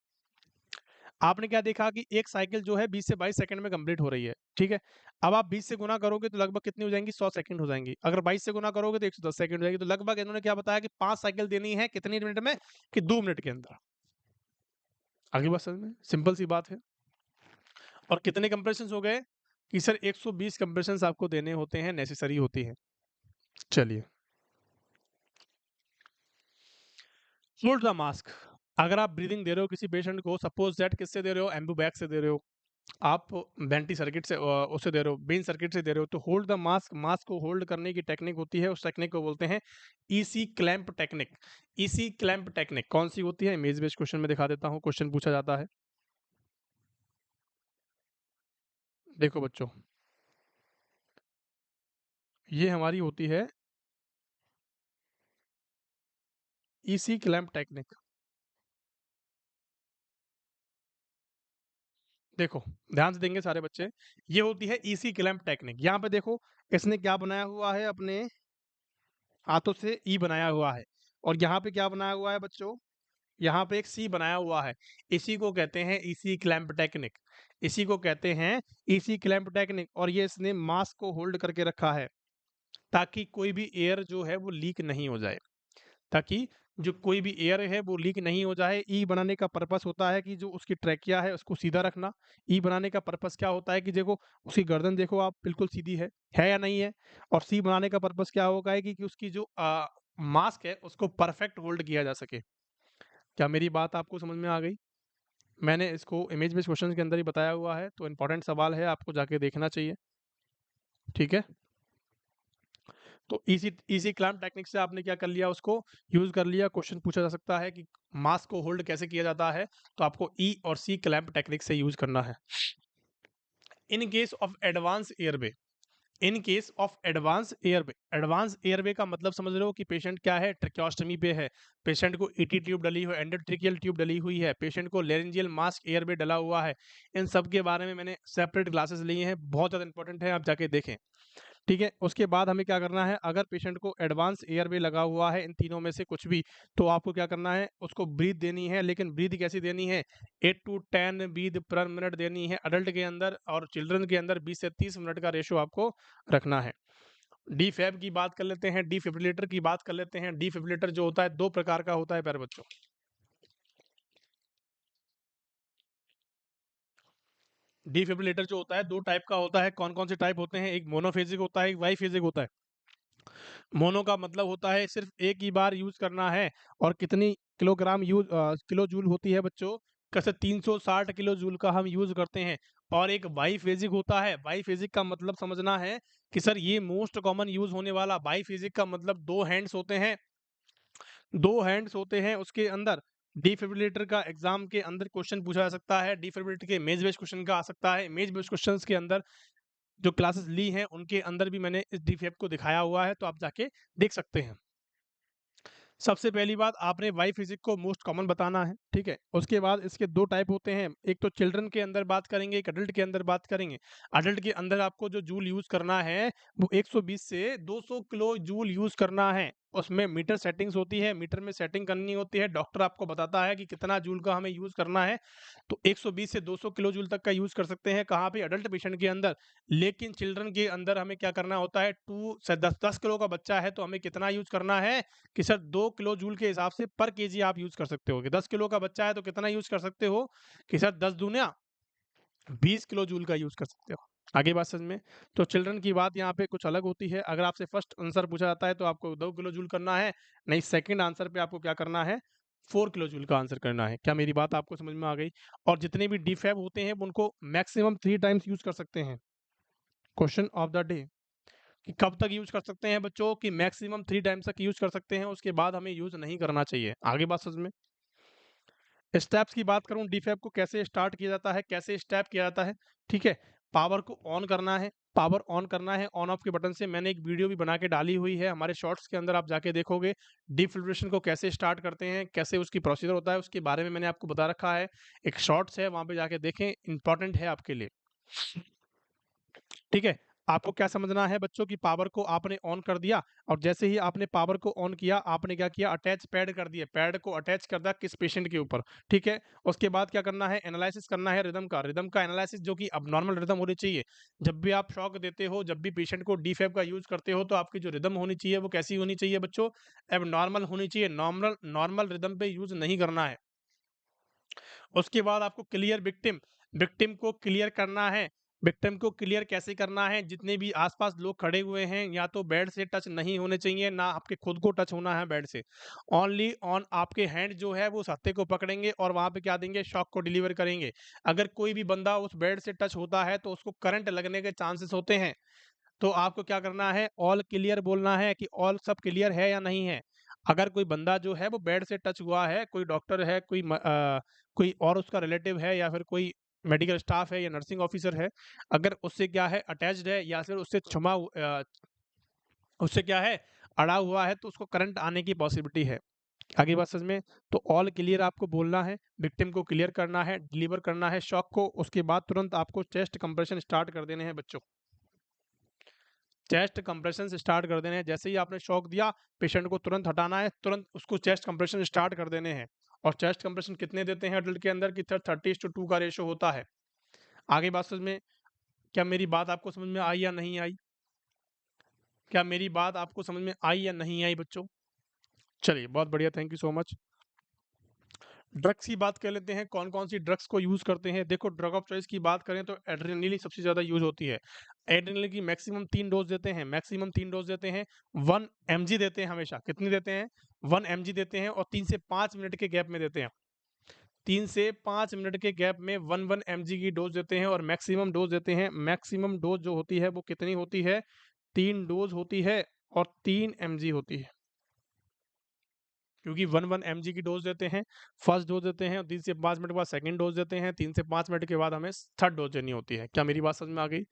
Speaker 1: आपने क्या देखा कि एक साइकिल जो है 20 से 22 सेकंड में कंप्लीट हो रही है, ठीक है? अब आप 20 से गुना करोगे तो लगभग कितनी हो जाएँगी? 100 सेकंड हो जाएँगी। अगर 22 से गुना करोगे तो 110 सेकंड हो जाएगी। तो लगभग इन्होंने क्या बताया कि 5 साइकिल देनी है कितनी मिनट में? कि 2 मिनट के अंदर। आगे बात समझ में? सिंपल सी बात है। और कितने कंप्रेशंस हो गए? कि सर 120 कंप्रेशंस आपको देने होते हैं, नेसेसरी होती है। चलिए। Hold the mask. अगर आप ब्रीदिंग दे रहे हो किसी पेशेंट को, सपोज दैट किससे दे रहे हो? एम्बू बैग से दे रहे हो, आप वेंटी सर्किट से उससे दे रहे हो, बेन सर्किट से दे रहे हो, तो होल्ड द मास्क, मास्क को होल्ड करने की टेक्निक होती है, उस टेक्निक को बोलते हैं EC clamp technique. EC clamp technique कौन सी होती है? इमेज बेस्ड क्वेश्चन में दिखा देता हूँ, क्वेश्चन पूछा जाता है। देखो बच्चों, ये हमारी होती है ईसी क्लैंप टेक्निक। देखो, ध्यान से देंगे सारे बच्चे, ये होती है ईसी क्लैंप टेक्निक। यहाँ पे देखो, इसने क्या बनाया हुआ है, अपने हाथों से ई बनाया हुआ है, और यहाँ पे क्या बनाया हुआ है बच्चों, यहाँ पे एक सी बनाया हुआ है। इसी को कहते हैं ईसी क्लैंप टेक्निक, इसी को कहते हैं ईसी क्लैंप टेक्निक। और ये इसने मास को होल्ड करके रखा है, ताकि कोई भी एयर जो है वो लीक नहीं हो जाए, ताकि जो कोई भी एयर है वो लीक नहीं हो जाए। ई बनाने का पर्पस होता है कि जो उसकी ट्रैकिया है उसको सीधा रखना। ई बनाने का पर्पस क्या होता है कि देखो, उसकी गर्दन देखो आप, बिल्कुल सीधी है या नहीं है। और सी बनाने का पर्पस क्या होगा है कि उसकी जो मास्क है उसको परफेक्ट होल्ड किया जा सके। क्या मेरी बात आपको समझ में आ गई? मैंने इसको इमेज बेस्ड क्वेश्चन के अंदर ही बताया हुआ है, तो इंपॉर्टेंट सवाल है, आपको जाके देखना चाहिए। ठीक है, तो इसी इसी क्लैंप टेक्निक से आपने क्या कर लिया, उसको यूज कर लिया। क्वेश्चन पूछा जा सकता है कि मास को होल्ड कैसे किया जाता है, तो आपको ई और सी क्लैंप टेक्निक से यूज करना है। In case of advance airway, in case of advance airway का मतलब समझ रहे हो कि पेशेंट क्या है, ट्रैकियोस्टमी पे है, पेशेंट को ईटी ट्यूब डली हुई, एंडोट्रेकियल ट्यूब डली हुई है, पेशेंट को लेरेंजियल मास्क एयरवे डला हुआ है। इन सब के बारे में मैंने सेपरेट क्लासेस लिए हैं, बहुत ज़्यादा इंपॉर्टेंट है, आप जाके देखें। ठीक है, उसके बाद हमें क्या करना है, अगर पेशेंट को एडवांस एयरवे लगा हुआ है इन तीनों में से कुछ भी, तो आपको क्या करना है, उसको ब्रीथ देनी है। लेकिन ब्रीथ कैसी देनी है, 8 टू 10 ब्रीथ पर मिनट देनी है अडल्ट के अंदर, और चिल्ड्रन के अंदर 20 से 30 मिनट का रेशो आपको रखना है। डीफैब की बात कर लेते हैं, डिफिब्रिलेटर की बात कर लेते हैं। डिफिब्रिलेटर जो होता है दो प्रकार का होता है प्यारे बच्चों। डिफिब्रिलेटर जो होता है दो टाइप का होता है। कौन कौन से टाइप होते हैं, एक मोनोफेजिक होता है, एक बाईफेजिक होता है। मोनो का मतलब होता है सिर्फ एक ही बार यूज करना है, और कितनी किलोग्राम किलो जूल होती है बच्चों, कैसे 360 किलो जूल का हम यूज करते हैं। और एक बाईफेजिक होता है, बाईफेजिक का मतलब समझना है कि सर ये मोस्ट कॉमन यूज होने वाला, बाईफेजिक का मतलब दो हैंड्स होते हैं, दो हैंड्स होते हैं उसके अंदर। डिफिब्रिलेटर का एग्जाम के अंदर क्वेश्चन पूछा जा सकता है, डिफिब्रिलेटर के इमेज बेस्ड क्वेश्चन का आ सकता है। इमेज बेस्ड क्वेश्चंस के अंदर जो क्लासेस ली हैं उनके अंदर भी मैंने इस डीफेब को दिखाया हुआ है, तो आप जाके देख सकते हैं। सबसे पहली बात, आपने वाई फिजिक को मोस्ट कॉमन बताना है, ठीक है। उसके बाद इसके दो टाइप होते हैं, एक तो चिल्ड्रन के अंदर बात करेंगे, एक अडल्ट के अंदर बात करेंगे। अडल्ट के अंदर आपको जो जूल यूज करना है वो 120 से 200 किलो जूल यूज करना है। उसमें मीटर सेटिंग्स होती है, मीटर में सेटिंग करनी होती है, डॉक्टर आपको बताता है कि कितना जूल का हमें यूज करना है। तो 120 से 200 किलो जूल तक का यूज कर सकते हैं, कहाँ पे, अडल्ट पेशेंट के अंदर। लेकिन चिल्ड्रन के अंदर हमें क्या करना होता है, 2 से 10 किलो का बच्चा है तो हमें कितना यूज करना है कि सर 2 किलो जूल के हिसाब से पर केजी आप यूज कर सकते हो। कि 10 किलो का बच्चा है तो कितना यूज कर सकते हो कि सर 10 दूना 20 किलो जूल का यूज कर सकते हो। आगे बात समझ में। तो चिल्ड्रन की बात यहाँ पे कुछ अलग होती है। अगर आपसे फर्स्ट आंसर पूछा जाता है तो आपको 2 किलो जूल करना है, नहीं सेकंड आंसर पे आपको क्या करना है, 4 किलो जूल का आंसर करना है। क्या मेरी बात आपको समझ में आ गई? और जितने भी डीफैब होते हैं उनको मैक्सिमम 3 टाइम्स यूज कर सकते हैं। क्वेश्चन ऑफ द डे, कि कब तक यूज कर सकते हैं बच्चों, कि मैक्सिमम 3 टाइम्स तक यूज कर सकते हैं, उसके बाद हमें यूज नहीं करना चाहिए। आगे बात समझ में। स्टेप्स की बात करूं, डीफैब को कैसे स्टार्ट किया जाता है, कैसे स्टेप किया जाता है। ठीक है, पावर को ऑन करना है, पावर ऑन करना है। ऑन ऑफ के बटन से मैंने एक वीडियो भी बना के डाली हुई है हमारे शॉर्ट्स के अंदर, आप जाके देखोगे। डिफिब्रिलेशन को कैसे स्टार्ट करते हैं, कैसे उसकी प्रोसीजर होता है, उसके बारे में मैंने आपको बता रखा है। एक शॉर्ट्स है, वहां पे जाके देखें, इंपॉर्टेंट है आपके लिए। ठीक है, आपको क्या समझना है बच्चों की, पावर को आपने ऑन कर दिया, और जैसे ही आपने पावर को ऑन किया, आपने क्या किया, अटैच पैड कर दिया, पैड को अटैच कर दिया किस पेशेंट के ऊपर। ठीक है, उसके बाद क्या करना है, एनालिसिस करना है रिदम का, रिदम का एनालिसिस, जो कि अब नॉर्मल रिदम होनी चाहिए। जब भी आप शॉक देते हो, जब भी पेशेंट को डीफैब का यूज करते हो, तो आपकी जो रिदम होनी चाहिए वो कैसी होनी चाहिए बच्चों, अब नॉर्मल होनी चाहिए। नॉर्मल नॉर्मल रिदम पे यूज नहीं करना है। उसके बाद आपको क्लियर विक्टिम, विक्टिम को क्लियर करना है। विक्टिम को क्लियर कैसे करना है, जितने भी आसपास लोग खड़े हुए हैं या तो बेड से टच नहीं होने चाहिए, ना आपके खुद को टच होना है बेड से। ओनली ऑन आपके हैंड जो है वो सत्ते को पकड़ेंगे और वहां पे क्या देंगे, शॉक को डिलीवर करेंगे। अगर कोई भी बंदा उस बेड से टच होता है तो उसको करंट लगने के चांसेस होते हैं। तो आपको क्या करना है, ऑल क्लियर बोलना है कि ऑल सब क्लियर है या नहीं है। अगर कोई बंदा जो है वो बेड से टच हुआ है, कोई डॉक्टर है, कोई कोई और उसका रिलेटिव है, या फिर कोई मेडिकल स्टाफ है या नर्सिंग ऑफिसर है, अगर उससे क्या है अटैच्ड है या फिर उससे उससे क्या है अड़ा हुआ है, तो उसको करंट आने की पॉसिबिलिटी है। आगे बात समझ में? तो ऑल क्लियर आपको बोलना है, विक्टिम को क्लियर करना है, डिलीवर करना है शॉक को, उसके बाद तुरंत आपको चेस्ट कंप्रेशन स्टार्ट कर देने हैं बच्चों। चेस्ट कंप्रेशन स्टार्ट कर देने हैं। जैसे ही आपने शॉक दिया, पेशेंट को तुरंत हटाना है, तुरंत उसको चेस्ट कंप्रेशन स्टार्ट कर देने हैं। और चेस्ट कंप्रेशन कितने देते हैं अडल्ट के अंदर की? 30:2 का रेशो होता है। आगे बात समझ में? क्या मेरी बात आपको समझ में आई या नहीं आई? क्या मेरी बात आपको समझ में आई या नहीं आई बच्चों? चलिए बहुत बढ़िया, thank you so much. Drugs की बात कर लेते हैं, कौन कौन सी ड्रग्स को यूज करते हैं। देखो ड्रग ऑफ चॉइस की बात करें तो एड्रेनलिन सबसे ज्यादा यूज होती है। एड्रेनलिन की मैक्सिमम 3 डोज देते हैं, मैक्सिमम 3 डोज देते हैं। 1 mg देते हैं हमेशा। कितनी देते हैं? 1 mg देते हैं और 3 से 5 मिनट के गैप में देते हैं। 3 से 5 मिनट के गैप में 1 mg की डोज देते हैं और मैक्सिमम डोज देते हैं। मैक्सिमम डोज जो होती है वो कितनी होती है? 3 डोज होती है और 3 mg होती है। क्योंकि 1 mg की डोज देते हैं, फर्स्ट डोज देते हैं और 3 से 5 मिनट के बाद सेकंड डोज देते हैं, 3 से 5 मिनट के बाद हमें थर्ड डोज देनी होती है। क्या मेरी बात समझ में आ गई?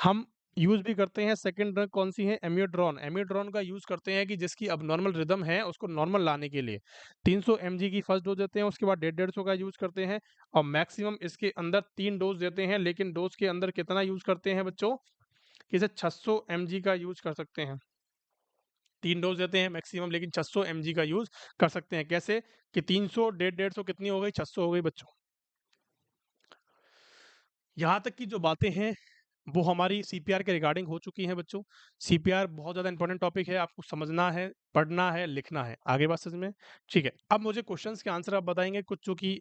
Speaker 1: हम यूज भी करते हैं सेकंड ड्रग कौन सी है? एम्योड्रॉन। एम्योड्रॉन का यूज करते हैं कि जिसकी अब नॉर्मल रिदम है उसको नॉर्मल लाने के लिए। 300 mg की फर्स्ट डोज देते हैं, उसके बाद 150 का यूज करते हैं और मैक्सिमम इसके अंदर 3 डोज देते हैं। लेकिन डोज के अंदर कितना यूज करते हैं बच्चों? कि इसे 600 mg का यूज कर सकते हैं। 3 डोज देते हैं मैक्सिमम, लेकिन 600 mg का यूज कर सकते हैं। कैसे? कि 300 150 कितनी हो गई? 600 हो गई बच्चों। यहाँ तक की जो बातें हैं वो हमारी सीपीआर के रिगार्डिंग हो चुकी हैं बच्चों। सीपीआर बहुत ज़्यादा इंपॉर्टेंट टॉपिक है, आपको समझना है, पढ़ना है, लिखना है। आगे बात समझ में? ठीक है, अब मुझे क्वेश्चंस के आंसर आप बताएंगे कुछ जो कि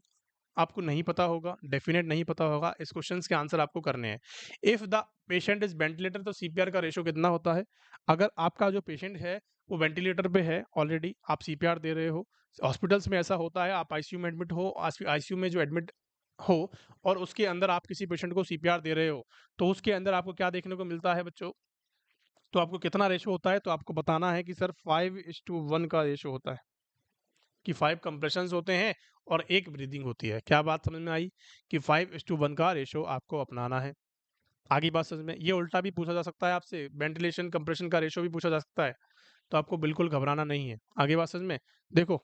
Speaker 1: आपको नहीं पता होगा, डेफिनेट नहीं पता होगा। इस क्वेश्चंस के आंसर आपको करने हैं। If the patient is ventilator, तो सीपीआर का रेशो कितना होता है? अगर आपका जो पेशेंट है वो वेंटिलेटर पे है, ऑलरेडी आप सीपीआर दे रहे हो, हॉस्पिटल्स में ऐसा होता है, आप आईसीयू में एडमिट हो, आईसीयू में जो एडमिट हो और उसके अंदर आप किसी पेशेंट को सीपीआर दे रहे हो, तो उसके अंदर आपको क्या देखने को मिलता है बच्चों? तो आपको कितना रेशो होता है? तो आपको बताना है कि सर 5:1 का रेशो होता है, कि 5 कंप्रेशंस होते हैं और 1 ब्रीदिंग होती है। क्या बात समझ में आई? कि 5:1 का रेशो आपको अपनाना है। आगे बात समझ में? ये उल्टा भी पूछा जा सकता है आपसे, वेंटिलेशन कंप्रेशन का रेशो भी पूछा जा सकता है, तो आपको बिल्कुल घबराना नहीं है। आगे बात समझ में? देखो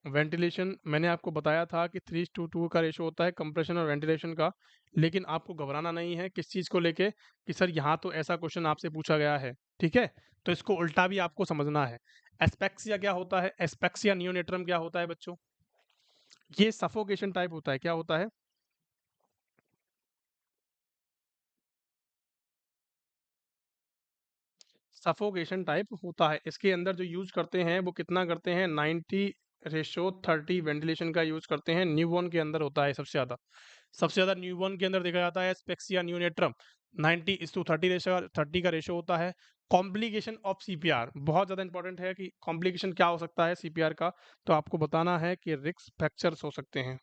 Speaker 1: वेंटिलेशन मैंने आपको बताया था कि 3:2 का रेशो होता है कंप्रेशन और वेंटिलेशन का, लेकिन आपको घबराना नहीं है किस चीज़ को लेके? कि सर यहाँ तो ऐसा क्वेश्चन आपसे पूछा गया है, ठीक है? तो इसको उल्टा भी आपको समझना है। एस्पेक्सिया क्या होता है? एस्पेक्सिया नियोनेट्रम क्या होता है बच्चों? ये सफोकेशन टाइप होता है। क्या होता है? सफोकेशन टाइप होता है। इसके अंदर जो यूज करते हैं वो कितना करते हैं? 90:30 वेंटिलेशन का यूज करते हैं। न्यूबॉर्न के अंदर होता है सबसे ज्यादा न्यूबॉर्न के अंदर देखा जाता है स्पेक्सिया नियोनेट्रम। 90:30 रेशो 30 का रेशो होता है। कॉम्प्लिकेशन ऑफ सीपीआर बहुत ज्यादा इंपॉर्टेंट है कि कॉम्प्लिकेशन क्या हो सकता है सीपीआर का? तो आपको बताना है कि रिस्क फ्रैक्चर्स हो सकते हैं।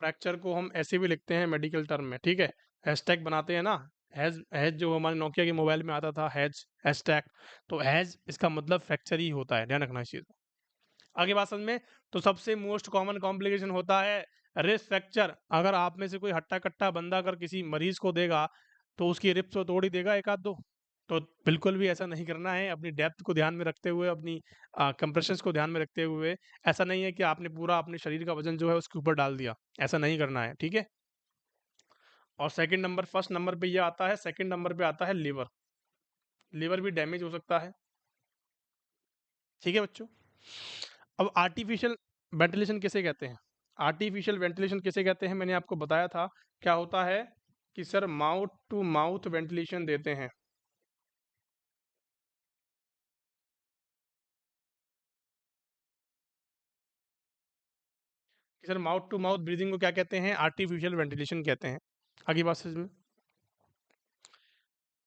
Speaker 1: फ्रैक्चर को हम ऐसे भी लिखते हैं मेडिकल टर्म में, ठीक है? हैशटैग बनाते हैं ना, हैज हैज जो हमारे नोकिया के मोबाइल में आता था, हैज हैशटैग, तो हैज इसका मतलब फ्रैक्चर ही होता है, ध्यान रखना इस चीज। आगे बात समझ में? तो सबसे मोस्ट कॉमन कॉम्प्लिकेशन होता है रिस्ट फ्रैक्चर। अगर आप में से कोई हट्टा कट्टा बंदा अगर किसी मरीज को देगा तो उसकी रिप्स तो तोड़ ही देगा एक आध दो। तो बिल्कुल भी ऐसा नहीं करना है, अपनी डेप्थ को ध्यान में रखते हुए, अपनी कंप्रेशंस को ध्यान में रखते हुए। ऐसा नहीं है कि आपने पूरा अपने शरीर का वजन जो है उसके ऊपर डाल दिया, ऐसा नहीं करना है, ठीक है? और सेकंड नंबर, फर्स्ट नंबर पे ये आता है, सेकंड नंबर पे आता है लिवर। लिवर भी डैमेज हो सकता है, ठीक है बच्चों? अब आर्टिफिशियल वेंटिलेशन किसे कहते हैं? आर्टिफिशियल वेंटिलेशन किसे कहते हैं? मैंने आपको बताया था क्या होता है? कि sir mouth to mouth ventilation देते हैं। कि sir mouth to mouth breathing को क्या कहते हैं? आर्टिफिशियल वेंटिलेशन कहते हैं। आगे बात समझ में?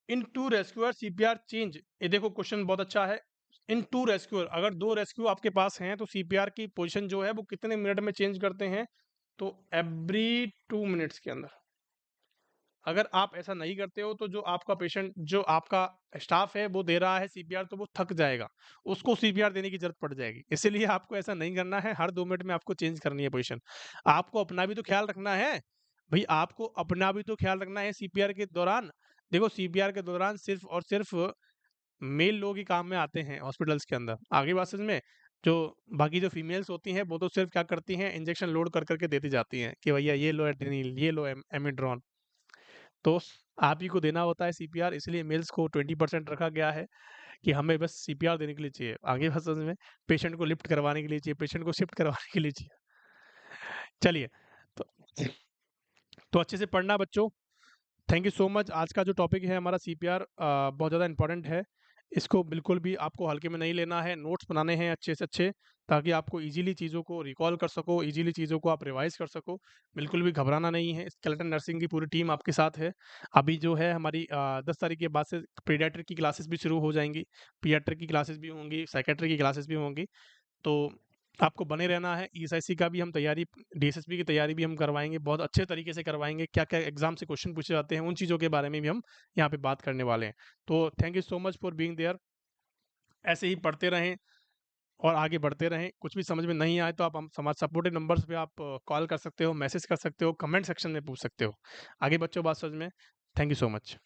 Speaker 1: इन टू रेस्क्यूअर सीपीआर चेंज, ये देखो क्वेश्चन बहुत अच्छा है। इन टू रेस्क्यूअर, अगर दो रेस्क्यू आपके पास हैं तो सीपीआर की पोजीशन जो है वो कितने मिनट में चेंज करते हैं? तो एवरी 2 मिनट्स के अंदर। अगर आप ऐसा नहीं करते हो तो जो आपका स्टाफ है वो दे रहा है सीपीआर तो वो थक जाएगा, उसको सीपीआर देने की ज़रूरत पड़ जाएगी। इसीलिए आपको ऐसा नहीं करना है, हर 2 मिनट में आपको चेंज करनी है पोज़ीशन। आपको अपना भी तो ख़्याल रखना है, भई आपको अपना भी तो ख़्याल रखना है सीपीआर के दौरान। देखो सीपीआर के दौरान सिर्फ़ और सिर्फ़ मेल लोग ही काम में आते हैं हॉस्पिटल्स के अंदर। आगे बात समझ में? जो बाकी जो फीमेल्स होती हैं वो तो सिर्फ़ क्या करती हैं इंजेक्शन लोड कर के देती जाती हैं कि भैया ये लो एड्रेनल, ये लो एमिड्रॉन। तो आप ही को देना होता है सीपीआर, इसलिए मेल्स को 20% रखा गया है कि हमें बस सीपीआर देने के लिए चाहिए। आगे बात समझ में? पेशेंट को लिफ्ट करवाने के लिए चाहिए, पेशेंट को शिफ्ट करवाने के लिए चाहिए। चलिए, तो अच्छे से पढ़ना बच्चों। Thank you so much. आज का जो टॉपिक है हमारा सीपीआर बहुत ज़्यादा इम्पोर्टेंट है। इसको बिल्कुल भी आपको हल्के में नहीं लेना है, नोट्स बनाने हैं अच्छे से अच्छे, ताकि आपको ईज़िली चीज़ों को रिकॉल कर सको, ईज़िली चीज़ों को आप रिवाइज़ कर सको। बिल्कुल भी घबराना नहीं है, स्केलेटन नर्सिंग की पूरी टीम आपके साथ है। अभी जो है हमारी 10 तारीख के बाद से पीडियाट्रिक की क्लासेस भी शुरू हो जाएँगी, पीडियाट्रिक की क्लासेस भी होंगी, साइकियाट्री की क्लासेस भी होंगी। तो आपको बने रहना है। ईएसआईसी का भी हम तैयारी डीएसएसपी की तैयारी भी हम करवाएँगे, बहुत अच्छे तरीके से करवाएँगे। क्या-क्या एग्ज़ाम से क्वेश्चन पूछे जाते हैं, उन चीज़ों के बारे में भी हम यहाँ पे बात करने वाले हैं। तो thank you so much for being there. ऐसे ही पढ़ते रहें और आगे बढ़ते रहें। कुछ भी समझ में नहीं आए तो आप हम समाज सपोर्टिव नंबर्स पे आप कॉल कर सकते हो, मैसेज कर सकते हो, कमेंट सेक्शन में पूछ सकते हो। आगे बच्चों बात समझ में? Thank you so much.